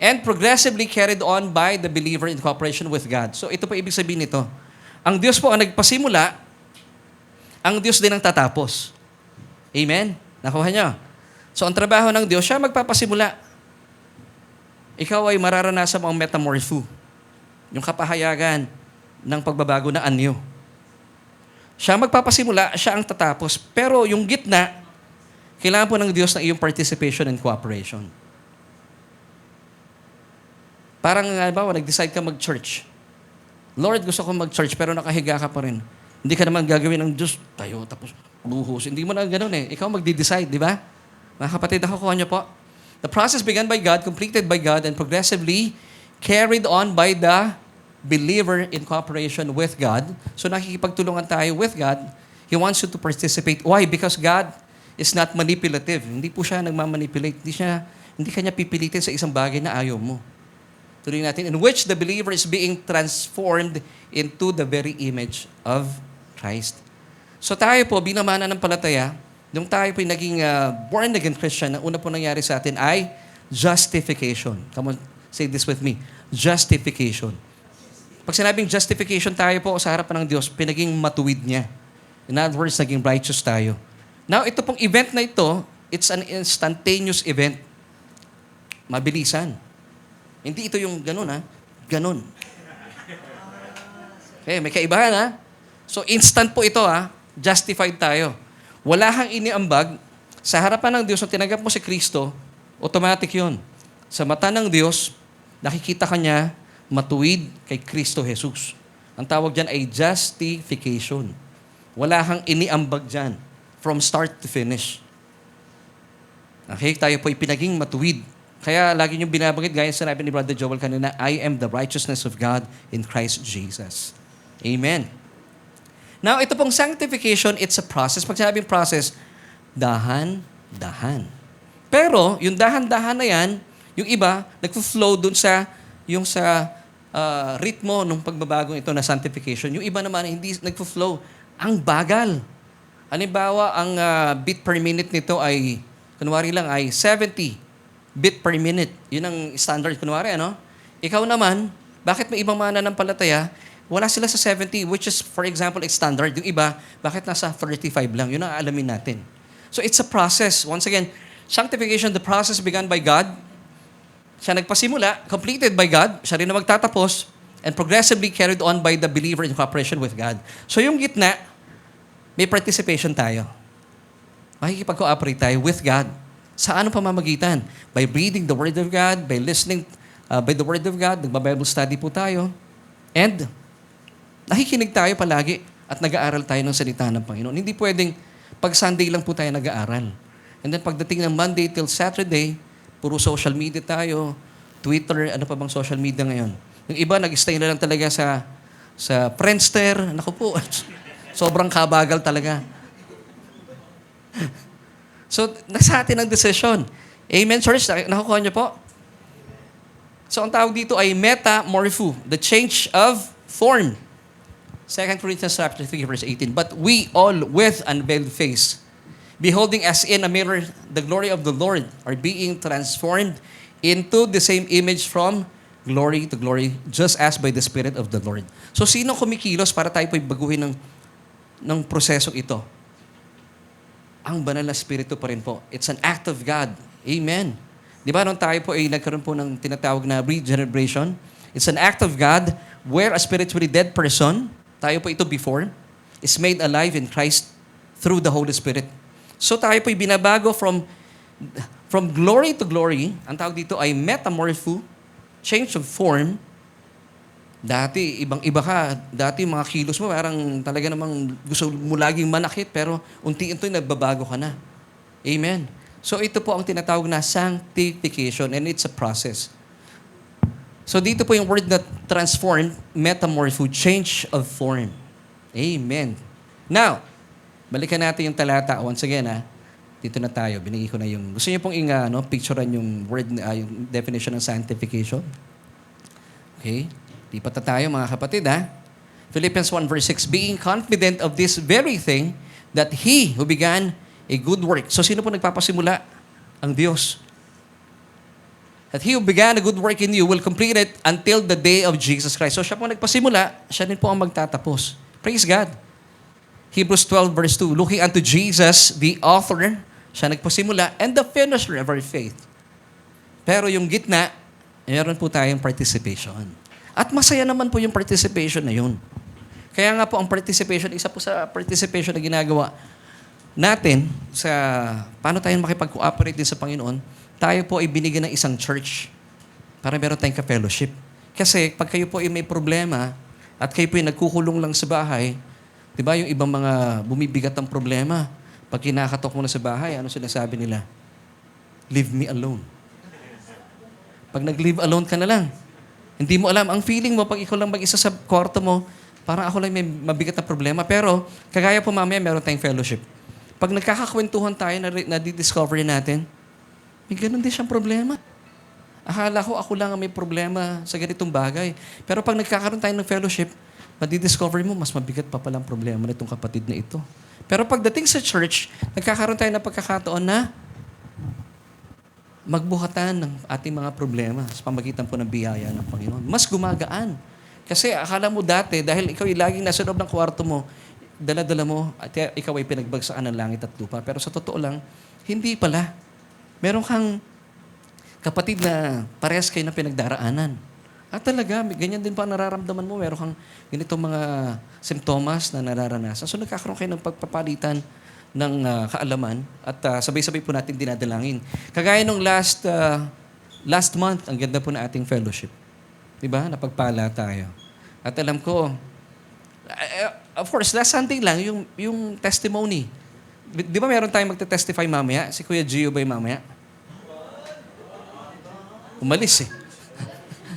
and progressively carried on by the believer in cooperation with God. So, ito po ibig sabihin nito. Ang Diyos po ang nagpasimula, ang Diyos din ang tatapos. Amen? Nakuha niyo? So, ang trabaho ng Diyos, siya magpapasimula. Ikaw ay mararanasan mo ang metamorpho. Yung kapahayagan ng pagbabago na anyo. Siya magpapasimula, siya ang tatapos. Pero yung gitna, kailangan po ng Diyos ng iyong participation and cooperation. Parang, halimbawa, nag-decide ka mag-church. Lord, gusto ko mag-church, pero nakahiga ka pa rin. Hindi ka naman gagawin ng Diyos, tayo, tapos buhos. Hindi mo na ganoon eh. Ikaw magde-decide, di ba? Mga kapatid, nakukuha niyo po. The process began by God, completed by God, and progressively carried on by the believer in cooperation with God. So nakikipagtulungan tayo with God, He wants you to participate. Why? Because God is not manipulative. Hindi po siya nagmamanipulate. Hindi kanya pipilitin sa isang bagay na ayaw mo. Tuloy natin, in which the believer is being transformed into the very image of Christ. So tayo po, bilang mananampalataya, nung tayo po naging born-again Christian, ang una po nangyari sa atin ay justification. Come on, say this with me. Justification. Pag sinabing justification, tayo po sa harapan ng Diyos, pinaging matuwid niya. In other words, naging righteous tayo. Now, ito pong event na ito, it's an instantaneous event. Mabilisan. Hindi ito yung ganun, ha? Ganun. Okay, may kaibahan, ha? So, instant po ito, ha? Justified tayo. Wala kang iniambag. Sa harapan ng Diyos, nung tinanggap mo si Kristo, automatic yun. Sa mata ng Diyos, nakikita ka niya matuwid kay Kristo Jesus. Ang tawag dyan ay justification. Wala kang iniambag dyan from start to finish. Okay, tayo po pinaging matuwid. Kaya lagi niyong binabanggit, gaya sinabi ni Brother Joel kanina, I am the righteousness of God in Christ Jesus. Amen. Now, ito pong sanctification, it's a process. Pag sinabing process, dahan-dahan. Pero, yung dahan-dahan na yan, yung iba, nagpo-flow dun sa ritmo ng pagbabagong ito na sanctification. Yung iba naman, hindi nagpo-flow. Ang bagal. Halimbawa, ang beat per minute nito ay, kunwari lang, ay 70 beat per minute. Yun ang standard, kunwari, ano? Ikaw naman, bakit may ibang mananampalataya, wala sila sa 70, which is, for example, standard. Yung iba, bakit nasa 35 lang? Yun ang alamin natin. So, it's a process. Once again, sanctification, the process began by God. Siya nagpasimula, completed by God. Siya rin na magtatapos, and progressively carried on by the believer in cooperation with God. So, yung gitna, may participation tayo. Makikipag-cooperate tayo with God. Sa anong pamamagitan? By reading the Word of God, by listening by the Word of God, nagba-Bible study po tayo, and nakikinig tayo palagi at nag-aaral tayo ng salita ng Panginoon. Hindi pwedeng pag Sunday lang po tayo nag-aaral. And then pagdating ng Monday till Saturday, puro social media tayo, Twitter, ano pa bang social media ngayon? Yung iba, nag-stay na lang talaga sa Friendster. Naku po, sobrang kabagal talaga. So, nasa atin ang decision. Amen, church? Nakukuha niyo po? So, ang tawag dito ay metamorpho, the change of form. 2 Corinthians chapter 3, verse 18. But we all with unveiled face, beholding as in a mirror the glory of the Lord, are being transformed into the same image from glory to glory, just as by the Spirit of the Lord. So, sino kumikilos para tayo po'y baguhin ng prosesong ito? Ang banal na Espiritu pa rin po. It's an act of God. Amen. Di ba nung tayo po ay nagkaroon po ng tinatawag na regeneration? It's an act of God where a spiritually dead person, tayo po ito before, is made alive in Christ through the Holy Spirit. So tayo po ay binabago from glory to glory. Ang tawag dito ay metamorpho, change of form. Dati, ibang-iba ka. Dati, mga kilos mo, parang talaga namang gusto mo laging manakit, pero unti-unti nagbabago ka na. Amen. So, ito po ang tinatawag na sanctification, and it's a process. So, dito po yung word na transform, metamorpho, change of form. Amen. Now, balikan natin yung talata. Once again, dito na tayo. Binigay ko na yung... Gusto niyo pong picturean yung word, yung definition ng sanctification? Okay. Lipat na tayo, mga kapatid, Philippians 1 verse 6, being confident of this very thing, that He who began a good work. So, sino po nagpapasimula? Ang Diyos. That He who began a good work in you will complete it until the day of Jesus Christ. So, siya po nagpasimula, siya din po ang magtatapos. Praise God. Hebrews 12 verse 2, looking unto Jesus, the author, siya nagpasimula, and the finisher of our faith. Pero yung gitna, meron po tayong participation. At masaya naman po yung participation na yun. Kaya nga po ang participation, isa po sa participation na ginagawa natin sa paano tayo makipag-cooperate din sa Panginoon, tayo po ay binigyan ng isang church para meron tayong ka-fellowship. Kasi pag kayo po ay may problema at kayo po ay nagkukulong lang sa bahay, di ba yung ibang mga bumibigat ang problema, pag kinakatok mo na sa bahay, ano sinasabi nila? Leave me alone. Pag nag-leave alone ka na lang, hindi mo alam. Ang feeling mo, pag ikaw lang mag-isa sa kwarto mo, Parang ako lang may mabigat na problema. Pero, kagaya po mamaya, meron tayong fellowship. Pag nagkakakwentuhan tayo, na-discover natin, may ganun din siyang problema. Akala ko ako lang ang may problema sa ganitong bagay. Pero pag nagkakaroon tayo ng fellowship, madidiscover mo, mas mabigat pa palang problema nitong kapatid na ito. Pero pagdating sa church, nagkakaroon tayo ng pagkakataon na magbuhatan ng ating mga problema sa pamagitan po ng biyaya ng Panginoon. Mas gumagaan. Kasi akala mo dati, dahil ikaw ay laging nasa loob ng kwarto mo, dala-dala mo, at ikaw ay pinagbagsakan ng langit at lupa. Pero sa totoo lang, hindi pala. Meron kang kapatid na parehas kayo na pinagdaraanan. At talaga, ganyan din pa nararamdaman mo. Meron kang ganitong mga simptomas na nararanasan. So nagkakaroon kayo ng pagpapalitan ng kaalaman at sabay-sabay po natin dinadalangin. Kagaya nung last month, ang ganda po na ating fellowship. Diba? Napagpala tayo. At alam ko, of course, last Sunday lang, yung testimony. Di ba meron tayong magte-testify mamaya? Si Kuya Gio ba yung mamaya? Umalis eh.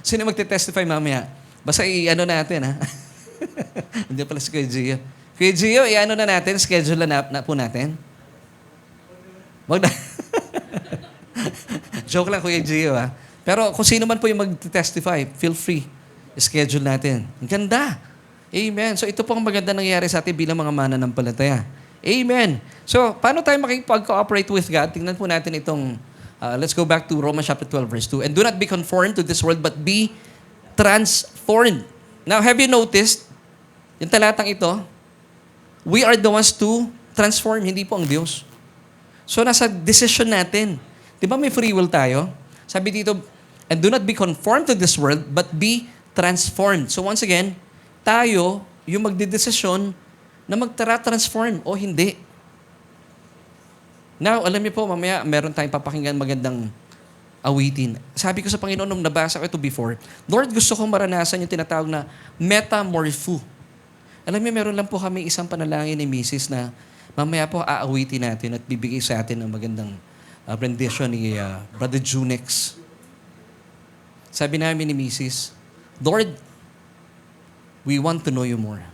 Sino magte-testify mamaya? Basta i-ano natin, ha? Hindi pala si Kuya Gio. Kuya Gio, i-ano na natin, schedule na po natin. Wag na. Joke lang, Kuya Gio, ha? Pero kung sino man po yung mag-testify, feel free. Schedule natin. Ang ganda. Amen. So ito po ang maganda nangyayari sa atin bilang mga mananampalataya. Amen. So, paano tayo makikipag-cooperate with God? Tingnan po natin itong, let's go back to Romans chapter 12, verse 2. And do not be conformed to this world, but be transformed. Now, have you noticed, yung talatang ito, we are the ones to transform, hindi po ang Diyos. So, nasa decision natin. Di ba may free will tayo? Sabi dito, and do not be conformed to this world, but be transformed. So once again, tayo yung magdedesisyon na magtra-transform o hindi. Now, alam niyo po, mamaya meron tayong papakinggan magandang awitin. Sabi ko sa Panginoon nung nabasa ko ito before, Lord, gusto kong maranasan yung tinatawag na metamorpho. Alam niyo, meron lang po kami isang panalangin ni Mrs. na mamaya po aawitin natin at bibigay sa atin ng magandang rendition ni Brother Junex. Sabi namin ni Mrs., Lord, we want to know you more.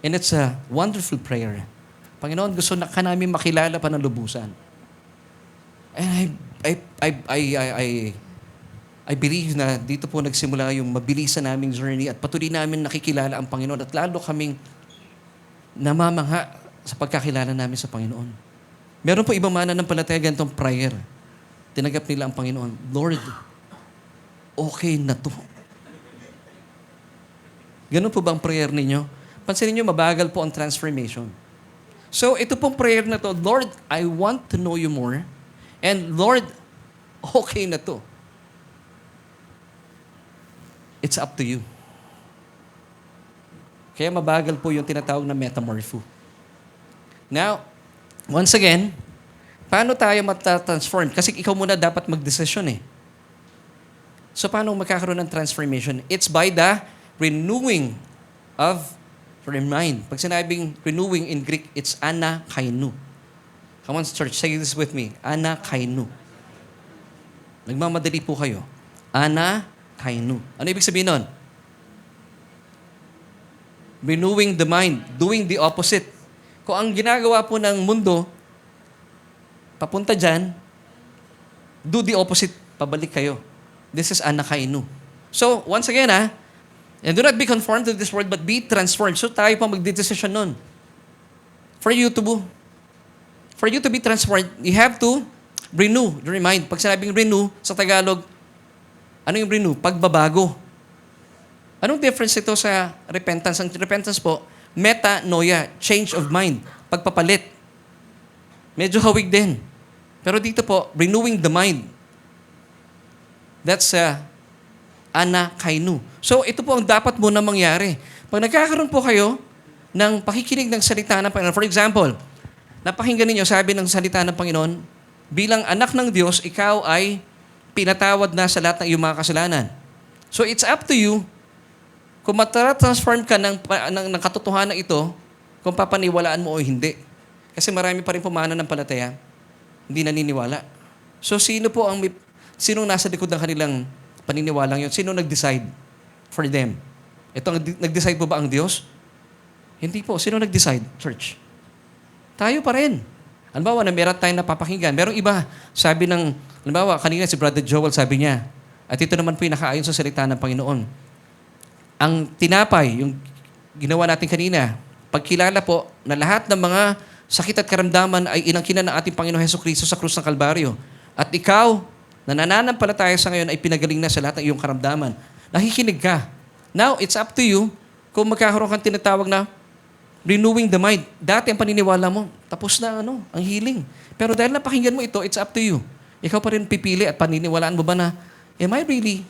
And it's a wonderful prayer. Panginoon, gusto na ka namin makilala pa ng lubusan. And I believe na dito po nagsimula yung mabilisan naming journey at patuloy namin nakikilala ang Panginoon at lalo kaming namamangha sa pagkakilala namin sa Panginoon. Meron po ibang mananampalataya ganitong prayer. Tinanggap nila ang Panginoon, Lord, okay na to. Ganun po ba ang prayer ninyo? Pansinin niyo, mabagal po ang transformation. So, ito pong prayer na to, Lord, I want to know you more. And Lord, okay na to. It's up to you. Kaya mabagal po yung tinatawag na metamorpho. Now, once again, paano tayo matatransform? Kasi ikaw muna dapat magdesisyon eh. So, paano magkakaroon ng transformation? It's by the renewing of your mind. Pag sinabing renewing in Greek, it's anakainu. Come on, church, say this with me. Anakainu. Nagmamadali po kayo. Anakainu. Ano ibig sabihin nun? Renewing the mind. Doing the opposite. Kung ang ginagawa po ng mundo, papunta dyan, do the opposite. Pabalik kayo. This is anakainu. So, once again, and do not be conformed to this world, but be transformed. So, tayo pa magdedesisyon nun. For you to be transformed, you have to renew your mind. Pag sinabing renew, sa Tagalog, ano yung renew? Pagbabago. Anong difference ito sa repentance? Ang repentance po, metanoia, change of mind, pagpapalit. Medyo hawig din. Pero dito po, renewing the mind. That's anakainu. So, ito po ang dapat muna mangyari. Pag nagkakaroon po kayo ng pakikinig ng salita ng Panginoon, for example, napakinggan ninyo, sabi ng salita ng Panginoon, bilang anak ng Diyos, ikaw ay pinatawad na sa lahat ng iyong mga kasalanan. So, it's up to you kung matatransform ka ng katotohanan ito, kung papaniwalaan mo o hindi. Kasi marami pa rin pumana ng palataya, hindi naniniwala. So, sinong nasa likod ng kanilang paniniwalang yun? Sino nag-decide for them? Ito, nag-decide po ba ang Diyos? Hindi po. Sino nag-decide? Church. Tayo pa rin. Halimbawa, na meron tayong napapakinggan. Merong iba, sabi ng, halimbawa, kanina si Brother Joel sabi niya, at ito naman po yung nakaayon sa salita ng Panginoon. Ang tinapay, yung ginawa natin kanina, pagkilala po na lahat ng mga sakit at karamdaman ay inangkinan ng ating Panginoon Hesukristo sa krus ng Kalbaryo. At ikaw, na nananampalataya sa ngayon, ay pinagaling na sa lahat ng iyong karamdaman. Nakikinig ka. Now, it's up to you kung magkakaroon kang tinatawag na renewing the mind. Dati ang paniniwala mo, tapos na ang healing. Pero dahil napakinggan mo ito, it's up to you. Ikaw pa rin pipili at paniniwalaan mo ba na, am I really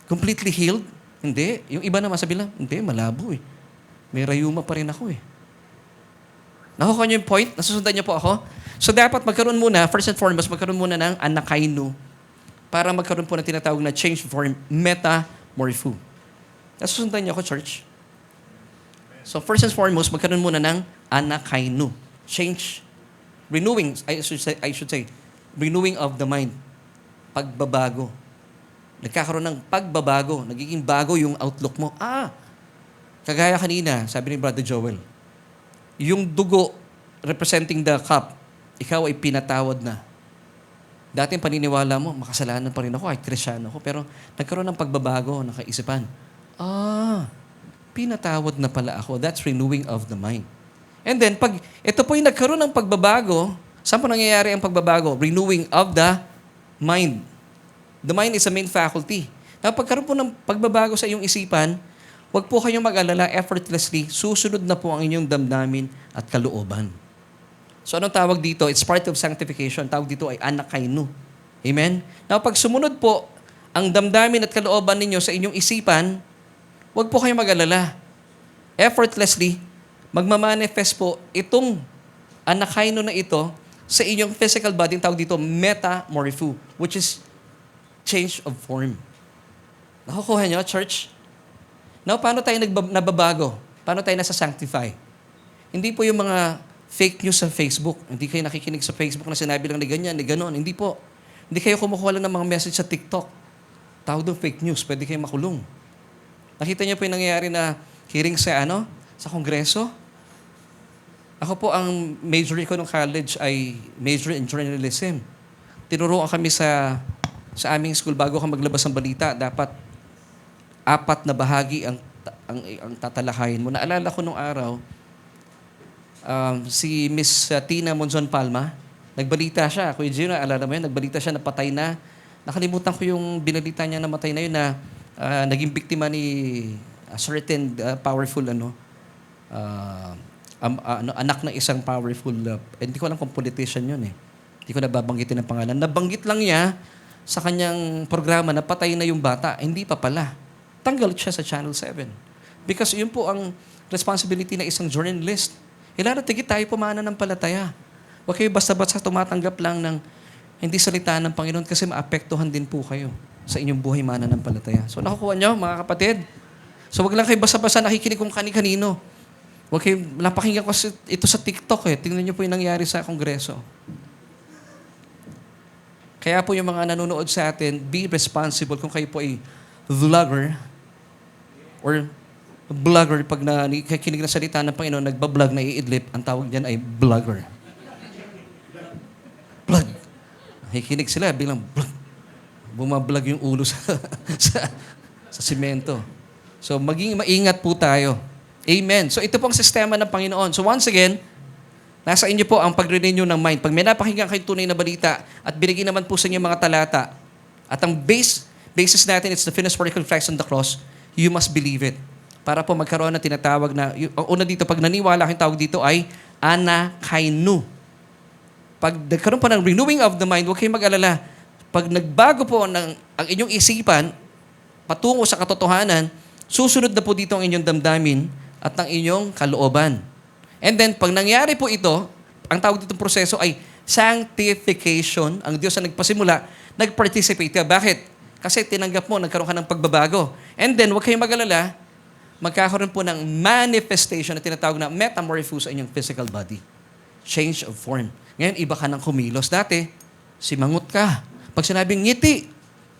completely healed? Hindi. Yung iba naman sabi lang, hindi, malabo eh. May rayuma pa rin ako eh. Nakukuha niyo yung point? Nasusundan niyo po ako? So dapat magkaroon muna, first and foremost, magkaroon muna ng anakainu para magkaroon po ng tinatawag na change form, metamorpho. Nasusundan niyo ako, church? So first and foremost, magkaroon muna ng anakainu. Change. Renewing, I should say, renewing of the mind. Pagbabago. Nagkakaroon ng pagbabago. Nagiging bago yung outlook mo. Kagaya kanina, sabi ni Brother Joel, yung dugo representing the cup, ikaw ay pinatawad na. Dati ang paniniwala mo, makasalanan pa rin ako, ay Kristyano ako, pero nagkaroon ng pagbabago ng kaisipan. Pinatawad na pala ako. That's renewing of the mind. And then, pag ito po yung nagkaroon ng pagbabago, saan po nangyayari ang pagbabago? Renewing of the mind. The mind is a main faculty. Na pagkaroon po ng pagbabago sa iyong isipan, huwag po kayong mag-alala, effortlessly, susunod na po ang inyong damdamin at kalooban. So anong tawag dito? It's part of sanctification. Tawag dito ay anakainu. Amen? Now, pag sumunod po ang damdamin at kalooban ninyo sa inyong isipan, huwag po kayong mag-alala. Effortlessly, magmamanifest po itong anakainu na ito sa inyong physical body. Tawag dito metamorpho, which is change of form. Nakukuha niyo, church? Now, paano tayo nababago? Paano tayo nasa-sanctify? Hindi po yung mga fake news sa Facebook. Hindi kayo nakikinig sa Facebook na sinabi lang ni ganyan, ni ganon. Hindi po. Hindi kayo kumukuha lang ng mga message sa TikTok. Tawag doon fake news. Pwede kayo makulong. Nakita niyo po yung nangyayari na hearing sa Kongreso? Ako po, ang major ko nung college ay major in journalism. Tinuruan kami sa aming school bago ka maglabas ng balita, dapat 4 na bahagi ang tatalakayin mo. Naalala ko nung araw, si Miss Tina Monzon Palma, nagbalita siya. Kuya Gino, alala mo yun? Nagbalita siya, napatay na. Nakalimutan ko yung binalita niya na matay na yun na naging biktima ni a certain powerful anak ng isang powerful, hindi ko alam kung politician yun eh. Hindi ko nababanggitin ang pangalan. Nabanggit lang niya sa kanyang programa na patay na yung bata. Hindi pa pala. Tanggal siya sa Channel 7. Because yun po ang responsibility na isang journalist. Tigit tayo pamananampalataya. Huwag kayo basta-basta tumatanggap lang ng hindi salita ng Panginoon kasi maapektuhan din po kayo sa inyong buhay mananampalataya. So nakukuha nyo, mga kapatid? So wag lang kayo basta-basta nakikinig kung kani-kanino. Huwag kayo, napakinggan ko ito sa TikTok eh. Tingnan nyo po yung nangyari sa Kongreso. Kaya po yung mga nanonood sa atin, be responsible kung kayo po ay vlogger or vlogger pag nakikinig na salita ng Panginoon, nagbablog na iidlip, ang tawag diyan ay vlogger. Vlog. Nakikinig sila, bilang vlog. Bumablog yung ulo sa simento. So, maging maingat po tayo. Amen. So, ito pong sistema ng Panginoon. So, once again, nasa inyo po ang pag-renew ng mind. Pag may napakinggan kayo tunay na balita at binigyan naman po sa inyo mga talata, at ang basis natin, it's the finished work of Christ on the cross, you must believe it. Para po magkaroon ng tinatawag na, ang una dito, pag naniwala kayong tawag dito ay anakainu. Pag nagkaroon po ng renewing of the mind, huwag kayong mag-alala. Pag nagbago po ang inyong isipan, patungo sa katotohanan, susunod na po dito ang inyong damdamin at ang inyong kalooban. And then, pag nangyari po ito, ang tawag ditong proseso ay sanctification. Ang Diyos na nagpasimula, nag-participate ka. Bakit? Kasi tinanggap mo, nagkaroon ka ng pagbabago. And then, huwag kayong mag-alala, magkakaroon po ng manifestation na tinatawag na metamorpho sa inyong physical body. Change of form. Ngayon, iba ka ng kumilos. Dati, simangot ka. Pag sinabing ngiti,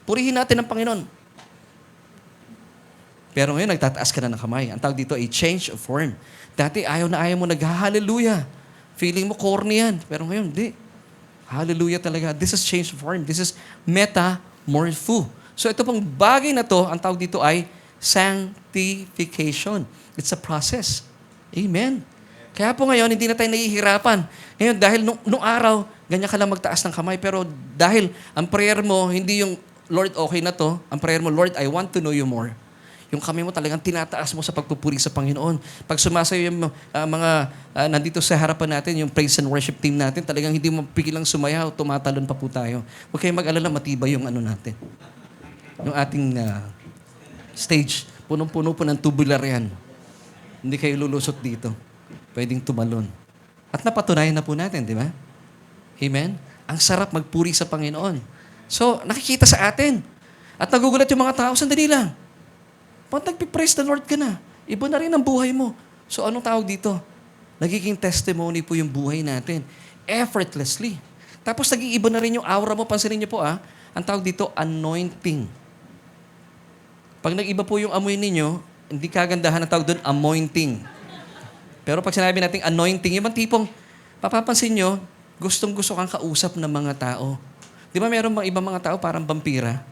purihin natin ang Panginoon. Pero ngayon, nagtataas ka na ng kamay. Ang tawag dito ay change of form. Dati, ayaw na ayaw mo nag-hallelujah. Feeling mo corny yan. Pero ngayon, hindi. Hallelujah talaga. This is change of form. This is metamorpho. So ito pong bagay na to, ang tawag dito ay sanctification. It's a process. Amen. Kaya po ngayon, hindi na tayo nahihirapan. Ngayon, dahil nung araw, ganyan ka lang magtaas ng kamay. Pero dahil ang prayer mo, hindi yung, Lord, okay na to. Ang prayer mo, Lord, I want to know you more. Yung kamay mo talagang tinataas mo sa pagpupuri sa Panginoon. Pag sumasayo yung nandito sa harapan natin, yung praise and worship team natin, talagang hindi mo pigilang sumayaw, tumatalon pa po tayo. Huwag kayong mag-alala, matibay yung natin. Yung ating stage, punong-puno po ng tubular yan. Hindi kayo lulusot dito. Pwedeng tumalon. At napatunayan na po natin, di ba? Amen? Ang sarap magpuri sa Panginoon. So, nakikita sa atin. At nagugulat yung mga tao, sandali lang. Pag nagpipraise the Lord ka na, iba na rin ang buhay mo. So anong tawag dito? Nagiging testimony po yung buhay natin. Effortlessly. Tapos naging iba na rin yung aura mo. Pansinin niyo po ang tawag dito, anointing. Pag nag-iba po yung amoy ninyo, hindi kagandahan ang tawag doon, anointing. Pero pag sinabi natin anointing, yung tipong, papapansin nyo, gustong-gusto kang kausap ng mga tao. Di ba meron mga ibang mga tao parang vampira?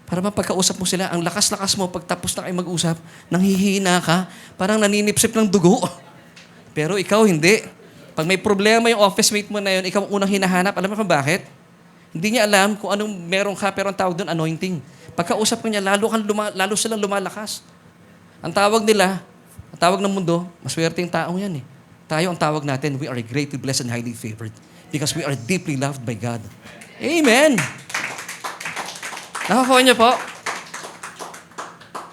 Para mapagkausap mo sila, ang lakas-lakas mo, pagtapos na kayo mag-usap, nanghihina ka, parang naninipsip ng dugo. Pero ikaw hindi. Pag may problema yung office mate mo na yun, ikaw ang unang hinahanap. Alam mo kung bakit? Hindi niya alam kung anong meron ka, pero ang tawag doon, anointing. Pagkausap ko niya, lalo silang lumalakas. Ang tawag nila, ang tawag ng mundo, maswerte yung taong yan eh. Tayo ang tawag natin, we are greatly blessed and highly favored because we are deeply loved by God. Amen! Nakakuha niyo po?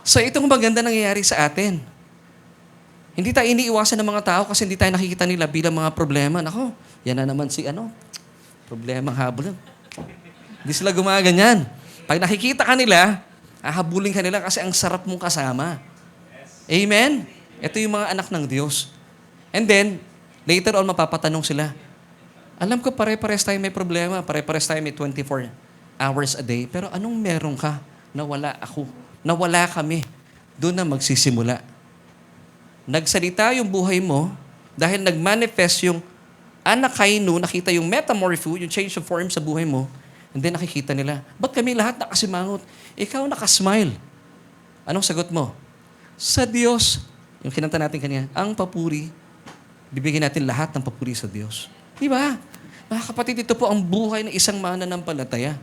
So itong maganda nangyayari sa atin. Hindi tayo iniiwasan ng mga tao kasi hindi tayo nakikita nila bilang mga problema. Nako, yan na naman si problemang habol. Hindi sila gumaganyan. Pag nakikita ka nila, hahabulin ka nila kasi ang sarap mong kasama. Amen? Ito yung mga anak ng Diyos. And then, later on, mapapatanong sila. Alam ko, pare-pares tayo may problema. Pare-pares tayo may 24 hours a day. Pero anong meron ka na wala ako? Na wala kami? Doon na magsisimula. Nagsalita yung buhay mo dahil nag-manifest yung anakainu, nakita yung metamorpho, yung change of form sa buhay mo, and then nakikita nila, ba't kami lahat nakasimangot? Ikaw nakasmile. Anong sagot mo? Sa Diyos, yung kinanta natin kanina, ang papuri, bibigyan natin lahat ng papuri sa Diyos. Di ba? Mga kapatid, ito po ang buhay ng isang mananampalataya.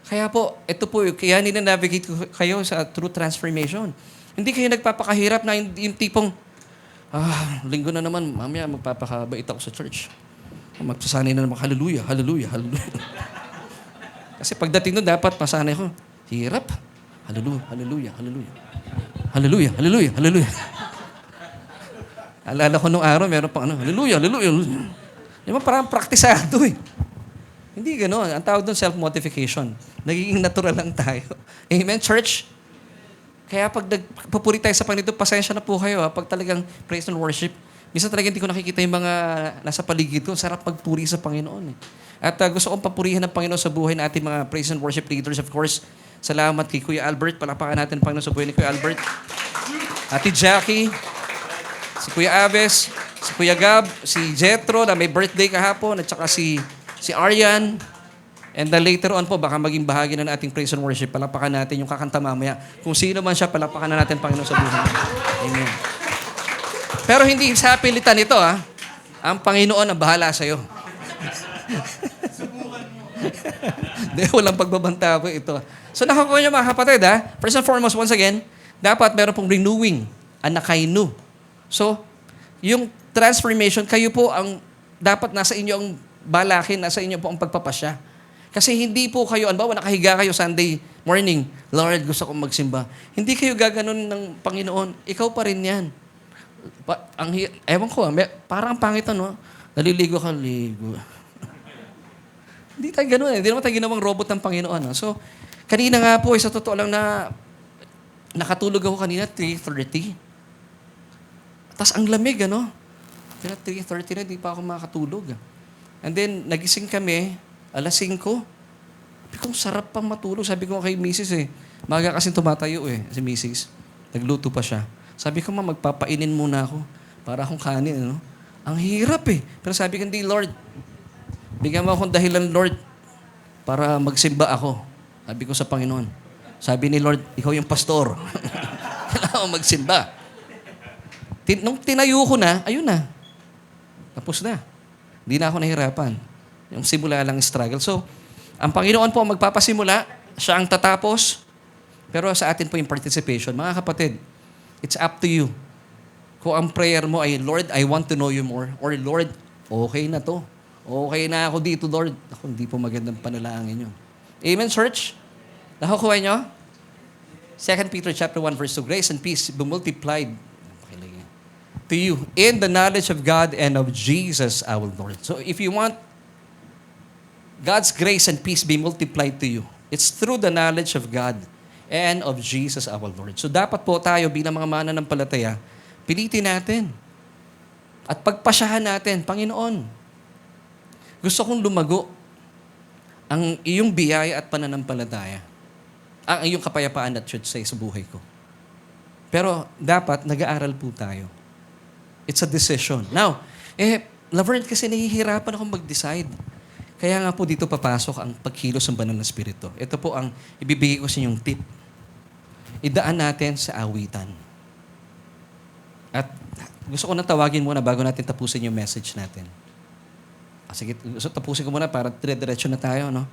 Kaya po, ito po, kaya nina-navigate kayo sa true transformation. Hindi kayo nagpapakahirap na yung tipong, linggo na naman, mamaya magpapakabait ako sa church. Magsasanay na naman, hallelujah, hallelujah, hallelujah. Kasi pagdating doon, dapat masanay ko, hirap. Hallelujah, hallelujah, hallelujah. Hallelujah, hallelujah, hallelujah. Alala ko nung araw, meron pang hallelujah, hallelujah, hallelujah. Di ba parang praktisado eh. Hindi gano'n. Ang tawag doon, self-modification. Nagiging natural lang tayo. Amen, church? Kaya pag nagpupuri tayo sa Panginoon, pasensya na po kayo. Pag talagang praise and worship, minsan talaga hindi ko nakikita yung mga nasa paligid ko. Sarap magpuri sa Panginoon. Eh. At gusto kong papurihan ng Panginoon sa buhay ng ating mga praise and worship leaders. Of course, salamat kay Kuya Albert. Palapakan natin ang Panginoon sa buhay ni Kuya Albert. Ate Jackie, si Kuya Aves, si Kuya Gab, si Jetro na may birthday kahapon, at saka si Aryan. And then later on po, baka maging bahagi na ng ating praise and worship. Palapakan natin yung kakanta mamaya. Kung sino man siya, palapakan na natin Panginoon sa buhay. Amen. Pero hindi sa pilitan ito, Ang Panginoon ang bahala sa'yo. Hindi, walang pagbabanta po ito. So nakakuha niyo mga kapatid, First and foremost, once again, dapat meron pong renewing, anakainu. So, yung transformation, kayo po ang dapat nasa inyo ang balakin, nasa inyo po ang pagpapasya. Kasi hindi po kayo, anbawa nakahiga kayo Sunday morning, Lord, gusto kong magsimba. Hindi kayo gaganon ng Panginoon. Ikaw pa rin yan. Ewan ko, parang pangit naliligo ka, ligo. Hindi tayo ganun. Hindi naman tayo ginawang robot ng Panginoon. So, kanina nga po, sa totoo lang na nakatulog ako kanina, 3:30. Tapos ang lamig, Kaya 3:30 na, di pa ako makatulog. And then, nagising kami, 5:00. Sabi ko, sarap pang matulog. Sabi ko kay Mrs. Maga kasi tumatayo si Mrs. Nagluto pa siya. Sabi ko, magpapainin muna ako para akong kanin. Ano? Ang hirap eh. Pero sabi ko, hindi, Lord. Bigyan mo akong dahilan, Lord, para magsimba ako. Sabi ko sa Panginoon. Sabi ni Lord, ikaw yung pastor. Kailangan magsimba. Nung tinayo ko na, ayun na. Tapos na. Hindi na ako nahirapan. Yung simula lang struggle. So, ang Panginoon po magpapasimula, siya ang tatapos, pero sa atin po yung participation. Mga kapatid, it's up to you. Kung ang prayer mo ay, Lord, I want to know you more. Or, Lord, okay na to. Okay na ako dito, Lord. Ako, hindi po magandang panalangin yun. Amen, church? Nakukuha nyo? 2 Peter chapter 1, verse 2, grace and peace be multiplied to you in the knowledge of God and of Jesus our Lord. So if you want God's grace and peace be multiplied to you, it's through the knowledge of God and of Jesus our Lord. So dapat po tayo bilang mga mananampalataya, pilitin natin at pagpasyahan natin, Panginoon, gusto kong lumago ang iyong biyaya at pananampalataya. Ang iyong kapayapaan at should say sa buhay ko. Pero dapat nag-aaral po tayo. It's a decision. Now, Laverne, kasi nahihirapan akong mag-decide. Kaya nga po dito papasok ang pagkilos ng banal na Espiritu. Ito po ang ibibigay ko sa inyong tip. Idaan natin sa awitan. At gusto ko na tawagin muna bago natin tapusin yung message natin. Sige, tapusin ko muna para dire-diretso na tayo, no?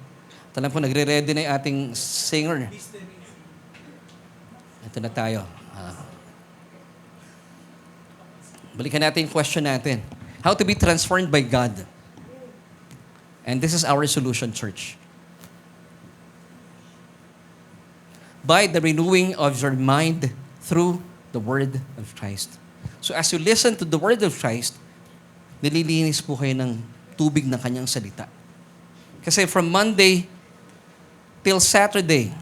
Alam po, nagre-ready na yung ating singer. Ito na tayo. Balikan natin yung question natin. How to be transformed by God. And this is our solution, church. By the renewing of your mind through the Word of Christ. So as you listen to the Word of Christ, nililinis po kayo ng tubig ng kanyang salita. Kasi from Monday till Saturday,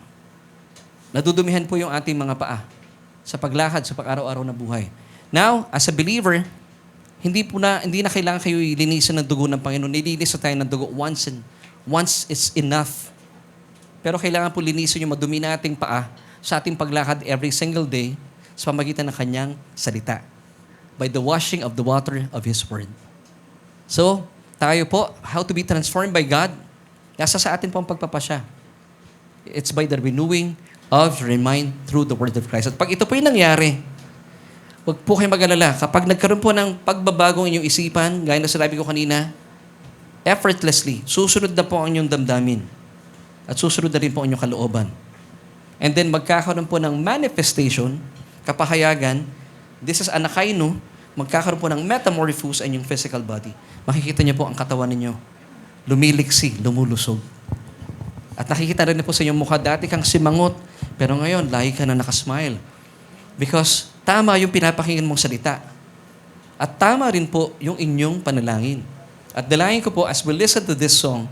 nadudumihan po yung ating mga paa sa paglakad, sa pag-araw-araw na buhay. Now, as a believer, hindi na kailangan kayo ilinisan ng dugo ng Panginoon. Nilinis na tayo ng dugo once is enough. Pero kailangan po linisin yung madumi nating paa sa ating paglakad every single day sa pamagitan ng kanyang salita. By the washing of the water of His Word. So, tayo po, how to be transformed by God, nasa sa atin po ang pagpapasya. It's by the renewing of your mind through the Word of Christ. At pag ito po yung nangyari, huwag po kayo mag-alala. Kapag nagkaroon po ng pagbabagong inyong isipan, gaya na sinabi ko kanina, effortlessly, susunod na po ang inyong damdamin. At susunod na rin po ang inyong kalooban. And then magkakaroon po ng manifestation, kapahayagan, this is anakaino, magkakaroon po ng metamorphose ang inyong physical body. Makikita niyo po ang katawan ninyo, lumiliksi, lumulusog. At nakikita rin po sa inyong mukha, dati kang simangot, pero ngayon, lahi ka na nakasmile. Because tama yung pinapakinggan mong salita. At tama rin po yung inyong panalangin. At dalangin ko po, as we listen to this song,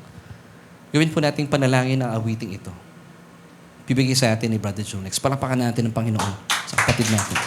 gawin po nating panalangin ang awiting ito. Bibigay sa atin ni Brother Junex. Palakpakan natin ng Panginoon sa kapatid natin.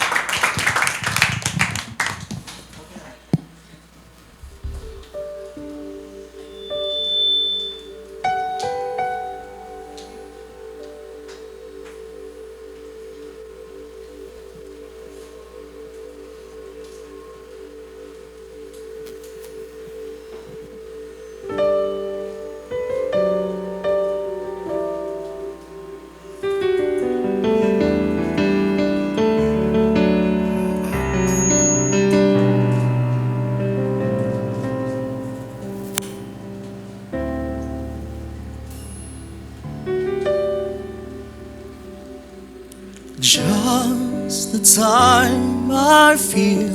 Just the time I feel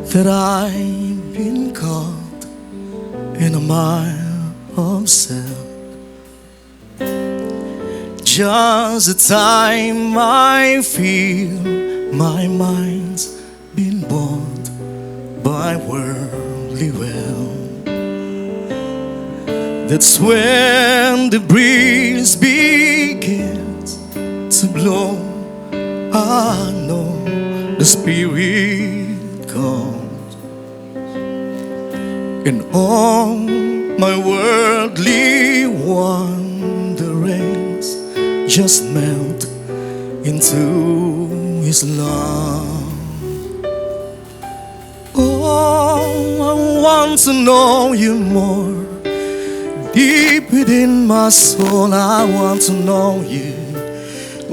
that I've been caught in a mire of self. Just the time I feel my mind's been bought by worldly wealth. That's when the breeze begins to blow. I know the Spirit comes, and all my worldly wanderings just melt into His love. Oh, I want to know you more. Deep within my soul, I want to know you.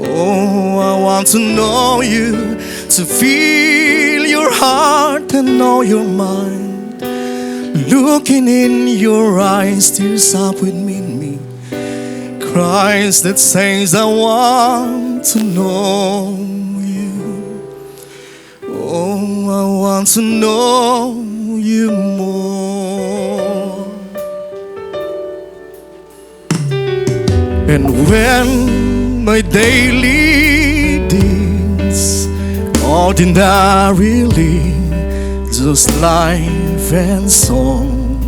Oh, I want to know you, to feel your heart and know your mind. Looking in your eyes, tears up within me. Cries that says I want to know you. Oh, I want to know you more. And when my daily deeds ordinarily just life and song,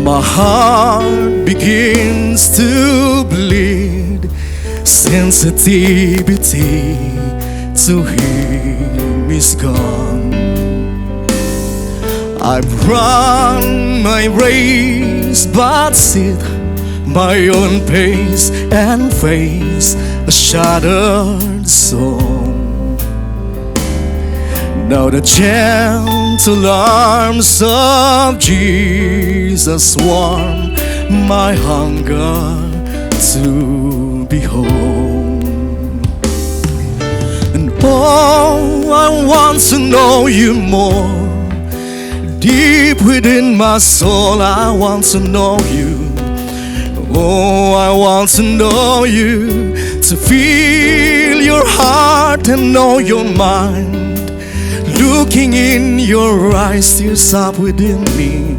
my heart begins to bleed. Sensitivity to Him is gone. I've run my race, but sit my own pace and face a shattered soul. Now the gentle arms of Jesus warm my hunger to behold. And oh, I want to know you more. Deep within my soul, I want to know you. Oh, I want to know you, to feel your heart and know your mind. Looking in your eyes, tears up within me.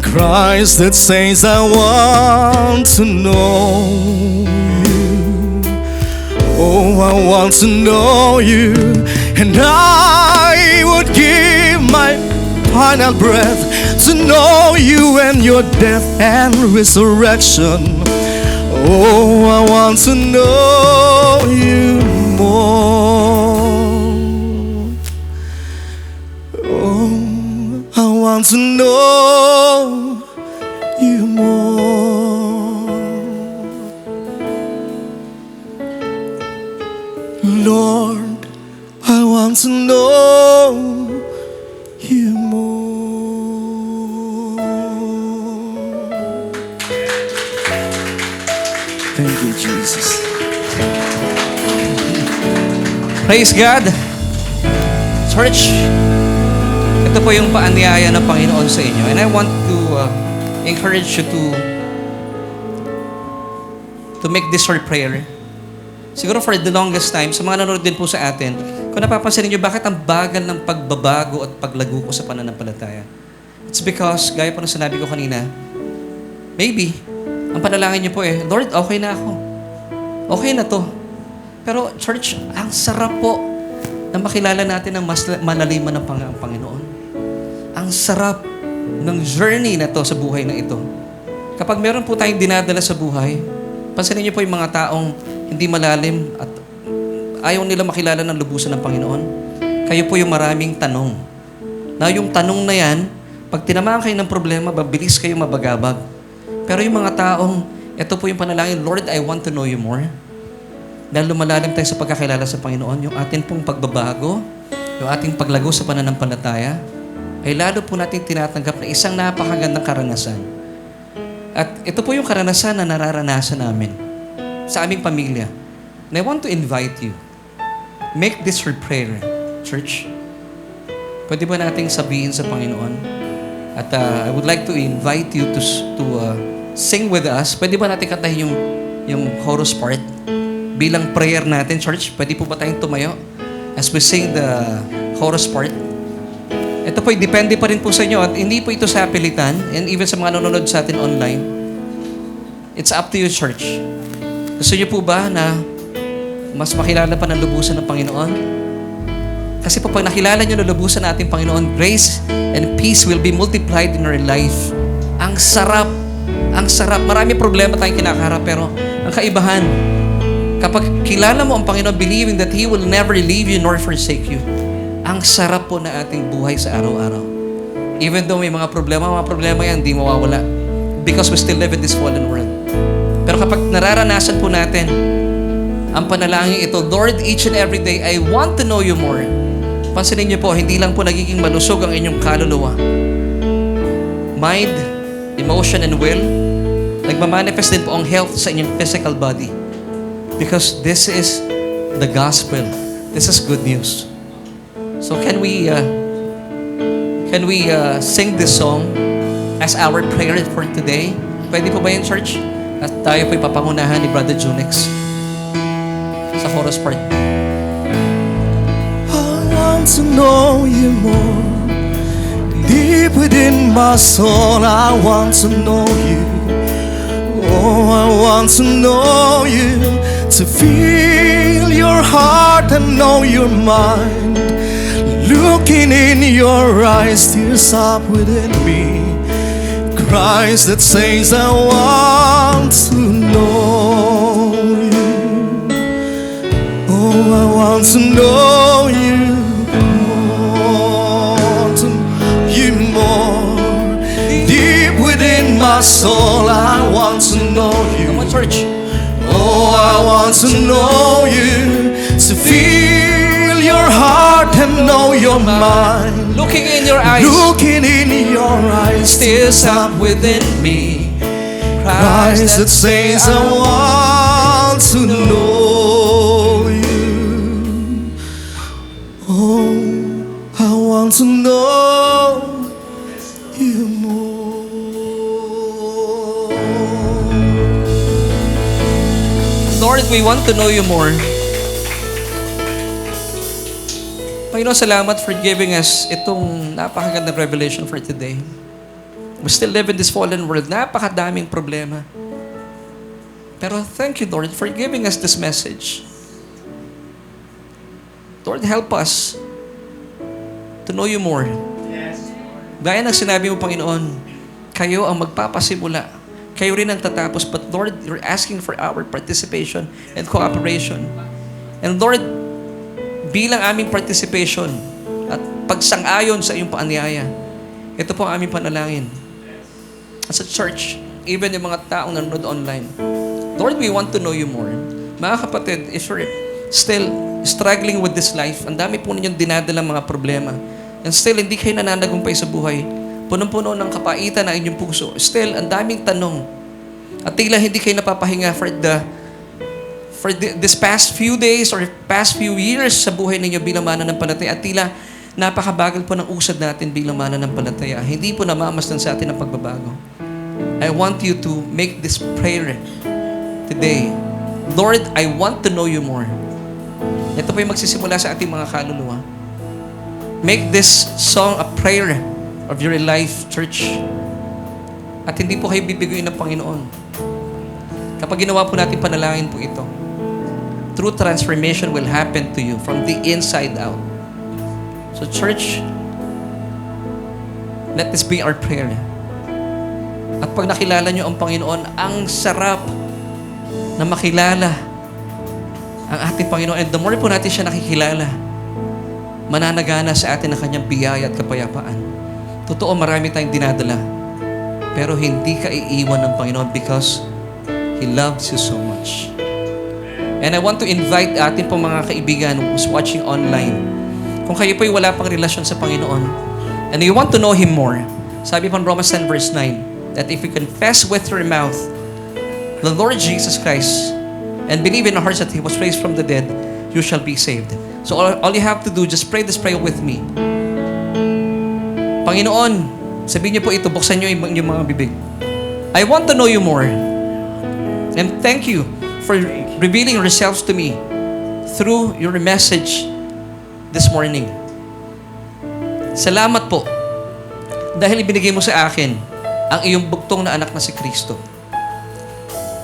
Cries that says I want to know you. Oh, I want to know you. And I would give my final breath to know you and your death and resurrection. Oh, I want to know you more. Oh, I want to know you more. Lord, I want to know you more. Thank you, Jesus. Praise God. Church, ito po yung paanyaya ng Panginoon sa inyo. And I want to encourage you to make this your prayer. Siguro for the longest time, sa mga nanonood din po sa atin, kung napapansin niyo bakit ang bagal ng pagbabago at paglago ko sa pananampalataya. It's because, gaya po ng sinabi ko kanina, maybe, ang panalangin niyo po Lord, okay na ako. Okay na to. Pero church, ang sarap po na makilala natin ang mas malaliman ng Panginoon. Ang sarap ng journey na to sa buhay na ito. Kapag meron po tayong dinadala sa buhay, pansinin niyo po yung mga taong hindi malalim at ayaw nila makilala ng lubusan ng Panginoon. Kayo po yung maraming tanong. Na yung tanong na yan, pag tinamaan kayo ng problema, mabilis kayo mabagabag. Pero yung mga taong, ito po yung panalangin, Lord, I want to know you more. Dahil lumalalim tayo sa pagkakilala sa Panginoon, yung atin pong pagbabago, yung ating paglago sa pananampalataya, ay lalo po natin tinatanggap na isang napakagandang karanasan. At ito po yung karanasan na nararanasan namin sa aming pamilya. And I want to invite you, make this your prayer, church. Pwede ba nating sabihin sa Panginoon? At I would like to invite you to sing with us. Pwede ba natin kantahin yung chorus part? Bilang prayer natin, church, pwede po ba tayong tumayo as we sing the chorus part? Ito po, depende pa rin po sa inyo at hindi po ito sa pilitan and even sa mga nanonood sa atin online. It's up to you, church. Gusto niyo po ba na mas makilala pa ng lubusan ng Panginoon? Kasi po, pag nakilala niyo ng lubusan ng ating Panginoon, grace and peace will be multiplied in your life. Ang sarap. Ang sarap. Marami problema tayong kinakaharap, pero ang kaibahan, kapag kilala mo ang Panginoon, believing that He will never leave you nor forsake you, ang sarap po na ating buhay sa araw-araw. Even though may mga problema yan, di mawawala. Because we still live in this fallen world. Pero kapag nararanasan po natin ang panalangin ito. Lord, each and every day, I want to know you more. Pansinin niyo po, hindi lang po nagiging malusog ang inyong kaluluwa. Mind, emotion, and will, nagmamanifest din po ang health sa inyong physical body. Because this is the gospel. This is good news. So can we sing this song as our prayer for today? Pwede po ba yun, church? At tayo po ipapangunahan ni Brother Junix sa chorus part. I want to know you more. Deep within my soul, I want to know you. Oh, I want to know you. To feel your heart and know your mind. Looking in your eyes, tears up within me. Cries that says I want to know you. Oh, I want to know you more, to know you more. Deep within my soul, I want to know you. Come on, church. Oh, I want to know you, to feel your heart and know your mind. Looking in your eyes, Looking in your eyes, tears up within me. cries that says I want to know you. Oh, I want to know you more. Lord, we want to know you more. Panginoon, salamat for giving us itong napakagandang revelation for today. We still live in this fallen world. Napakadaming problema. Pero thank you, Lord, for giving us this message. Lord, help us to know you more. Gaya ng sinabi mo, Panginoon, kayo ang magpapasimula. Kayo rin ang tatapos. But Lord, you're asking for our participation and cooperation. And Lord, bilang aming participation at pagsang-ayon sa iyong paanyaya, ito po ang aming panalangin. As a church, even yung mga taong nanonood online, Lord, we want to know you more. Mga kapatid, if you're still struggling with this life, ang dami po ninyong dinadalang mga problema, and still hindi kayo nananagumpay sa buhay, punong-puno ng kapaitan ng inyong puso, still ang daming tanong, at tila hindi kayo napapahinga for this past few days or past few years sa buhay ninyo bilang mananampalataya, at tila napakabagal po ng usad natin bilang mananampalataya. Hindi po namamasdan sa atin ang pagbabago. I want you to make this prayer today. Lord, I want to know you more. Ito po yung magsisimula sa ating mga kaluluwa. Make this song a prayer of your life, church. At hindi po kayo bibiguin ng Panginoon. Kapag ginawa po natin panalangin po ito, true transformation will happen to you from the inside out. So church, let this be our prayer. At pag nakilala nyo ang Panginoon, ang sarap na makilala ang ating Panginoon. And the more po natin siya nakikilala, mananagana sa atin ang kanyang biyaya at kapayapaan. Totoo, marami tayong dinadala. Pero hindi ka iiwan ng Panginoon because He loves you so much. And I want to invite atin po mga kaibigan who's watching online. Kung kayo po'y wala pang relasyon sa Panginoon and you want to know Him more, sabi po in Romans 10 verse 9, that if you confess with your mouth the Lord Jesus Christ and believe in your heart that He was raised from the dead, you shall be saved. So all you have to do, just pray this prayer with me. Panginoon, sabihin niyo po ito, buksan niyo yung mga bibig. I want to know you more. And thank you for revealing yourselves to me through your message this morning. Salamat po dahil ibinigay mo sa akin ang iyong bugtong na anak na si Kristo.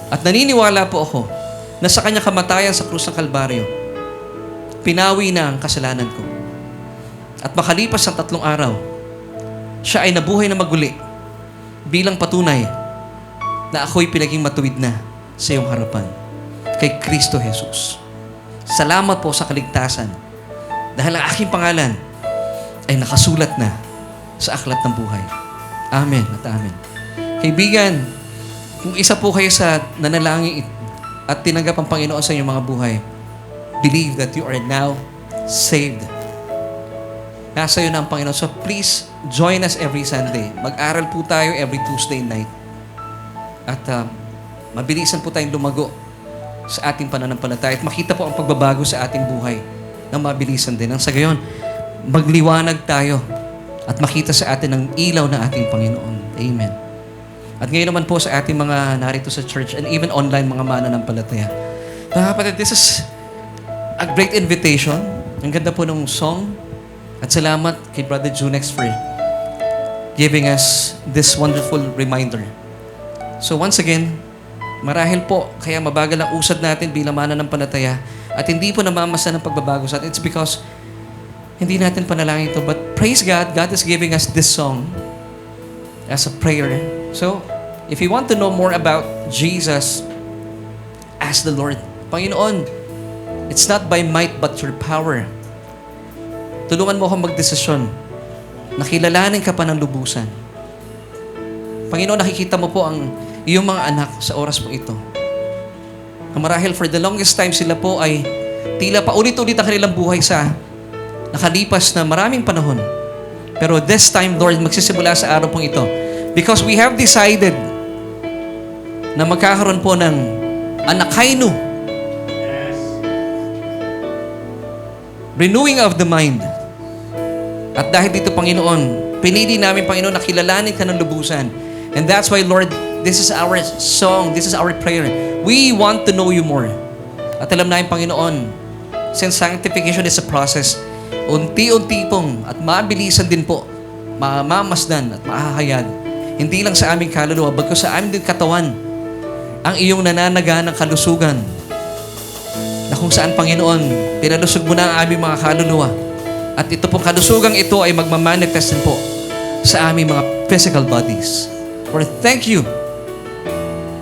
At naniniwala po ako na sa kanyang kamatayan sa krus ng Kalbaryo, pinawi na ang kasalanan ko. At makalipas ng 3 araw, siya ay nabuhay na maguli bilang patunay na ako'y pinaging matuwid na sa iyong harapan kay Kristo Jesus. Salamat po sa kaligtasan dahil ang aking pangalan ay nakasulat na sa aklat ng buhay. Amen at amen. Kaibigan, kung isa po kayo sa nanalangin at tinanggap ang Panginoon sa inyong mga buhay, believe that you are now saved. Nasa iyo na ang Panginoon. So please, join us every Sunday. Mag-aral po tayo every Tuesday night. At mabilisan po tayong lumago sa ating pananampalataya at makita po ang pagbabago sa ating buhay na mabilisan din. Ang sa gayon, magliwanag tayo at makita sa atin ang ilaw ng ating Panginoon. Amen. At ngayon naman po sa ating mga narito sa church and even online mga mananampalataya. Mga kapatid, this is a great invitation. Ang ganda po ng song. At salamat kay Brother Junex for giving us this wonderful reminder. So once again, marahil po, kaya mabagal ang usad natin bilang mananampalataya at hindi po namamasa ng pagbabago sa atin. It's because hindi natin panalangin ito. But praise God, God is giving us this song as a prayer. So, if you want to know more about Jesus, ask the Lord. Panginoon, it's not by might but your power. Tulungan mo akong magdesisyon na kilalanin ka pa ng lubusan. Panginoon, nakikita mo po ang iyong mga anak sa oras po ito. Marahil for the longest time sila po ay tila pa ulit-ulit ang kanilang buhay sa nakalipas na maraming panahon. Pero this time, Lord, magsisimula sa araw pong ito. Because we have decided na magkakaroon po ng anakainu. Renewing of the mind. At dahil dito, Panginoon, pinili namin, Panginoon, na kilalanin ka ng lubusan. And that's why, Lord, this is our song, this is our prayer. We want to know you more. At alam namin, Panginoon, since sanctification is a process, unti-unti pong at mabilisan din po, mamamasdan at mahahayag. Hindi lang sa aming kaluluwa, bagkus sa aming din katawan, ang iyong nananaga ng kalusugan. Na kung saan, Panginoon, pinalusog mo na ang aming mga kaluluwa. At ito pong kalusugang ito ay magmamanifest din po sa aming mga physical bodies. Lord, thank you.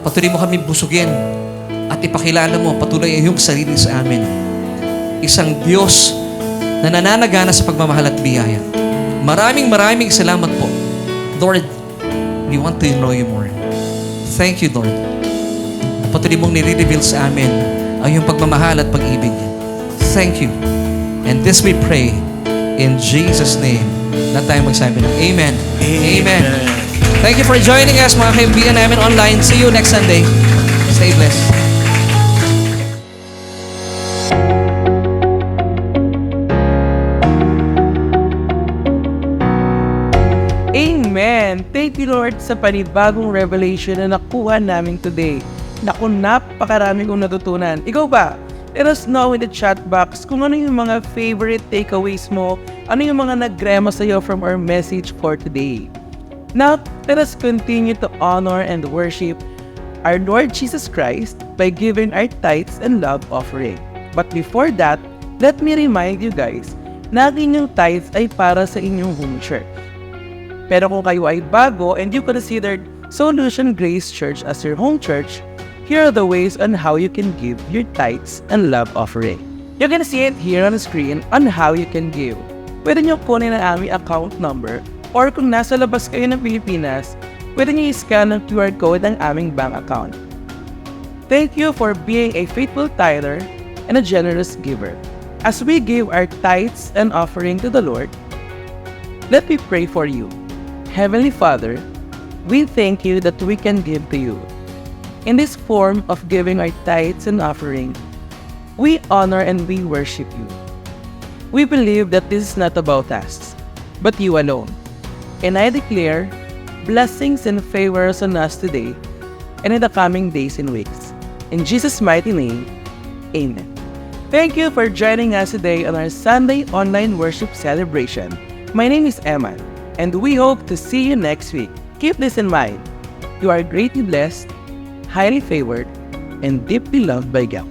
Patuloy mo kami busugin at ipakilala mo patuloy ang iyong sarili sa amin. Isang Diyos na nananagana sa pagmamahal at biyaya. Maraming salamat po. Lord, we want to know you more. Thank you, Lord. Patuloy mong nire-reveal sa amin ang iyong pagmamahal at pag-ibig. Thank you. And this we pray in Jesus' name. Na tayo magsabi ng Amen. Amen. Thank you for joining us, mga kaibigan namin online. See you next Sunday. Stay blessed. Amen! Thank you, Lord, sa panibagong revelation na nakuha namin today. Naku, napakarami kong natutunan. Ikaw ba? Let us know in the chat box kung ano yung mga favorite takeaways mo, ano yung mga nagrema sa'yo from our message for today. Now, let us continue to honor and worship our Lord Jesus Christ by giving our tithes and love offering. But before that, let me remind you guys na ang inyong tithes ay para sa inyong home church. Pero kung kayo ay bago and you considered Solution Grace Church as your home church, here are the ways on how you can give your tithes and love offering. You can see it here on the screen on how you can give. Pwede nyo kunin ang aming account number or kung nasa labas kayo ng Pilipinas, pwede nyo i-scan ang QR code ng aming bank account. Thank you for being a faithful tither and a generous giver. As we give our tithes and offering to the Lord, let me pray for you. Heavenly Father, we thank you that we can give to you. In this form of giving our tithes and offering, we honor and we worship you. We believe that this is not about us, but you alone. And I declare blessings and favors on us today and in the coming days and weeks. In Jesus' mighty name, Amen. Thank you for joining us today on our Sunday online worship celebration. My name is Emma, and we hope to see you next week. Keep this in mind. You are greatly blessed, highly favored, and deeply loved by God.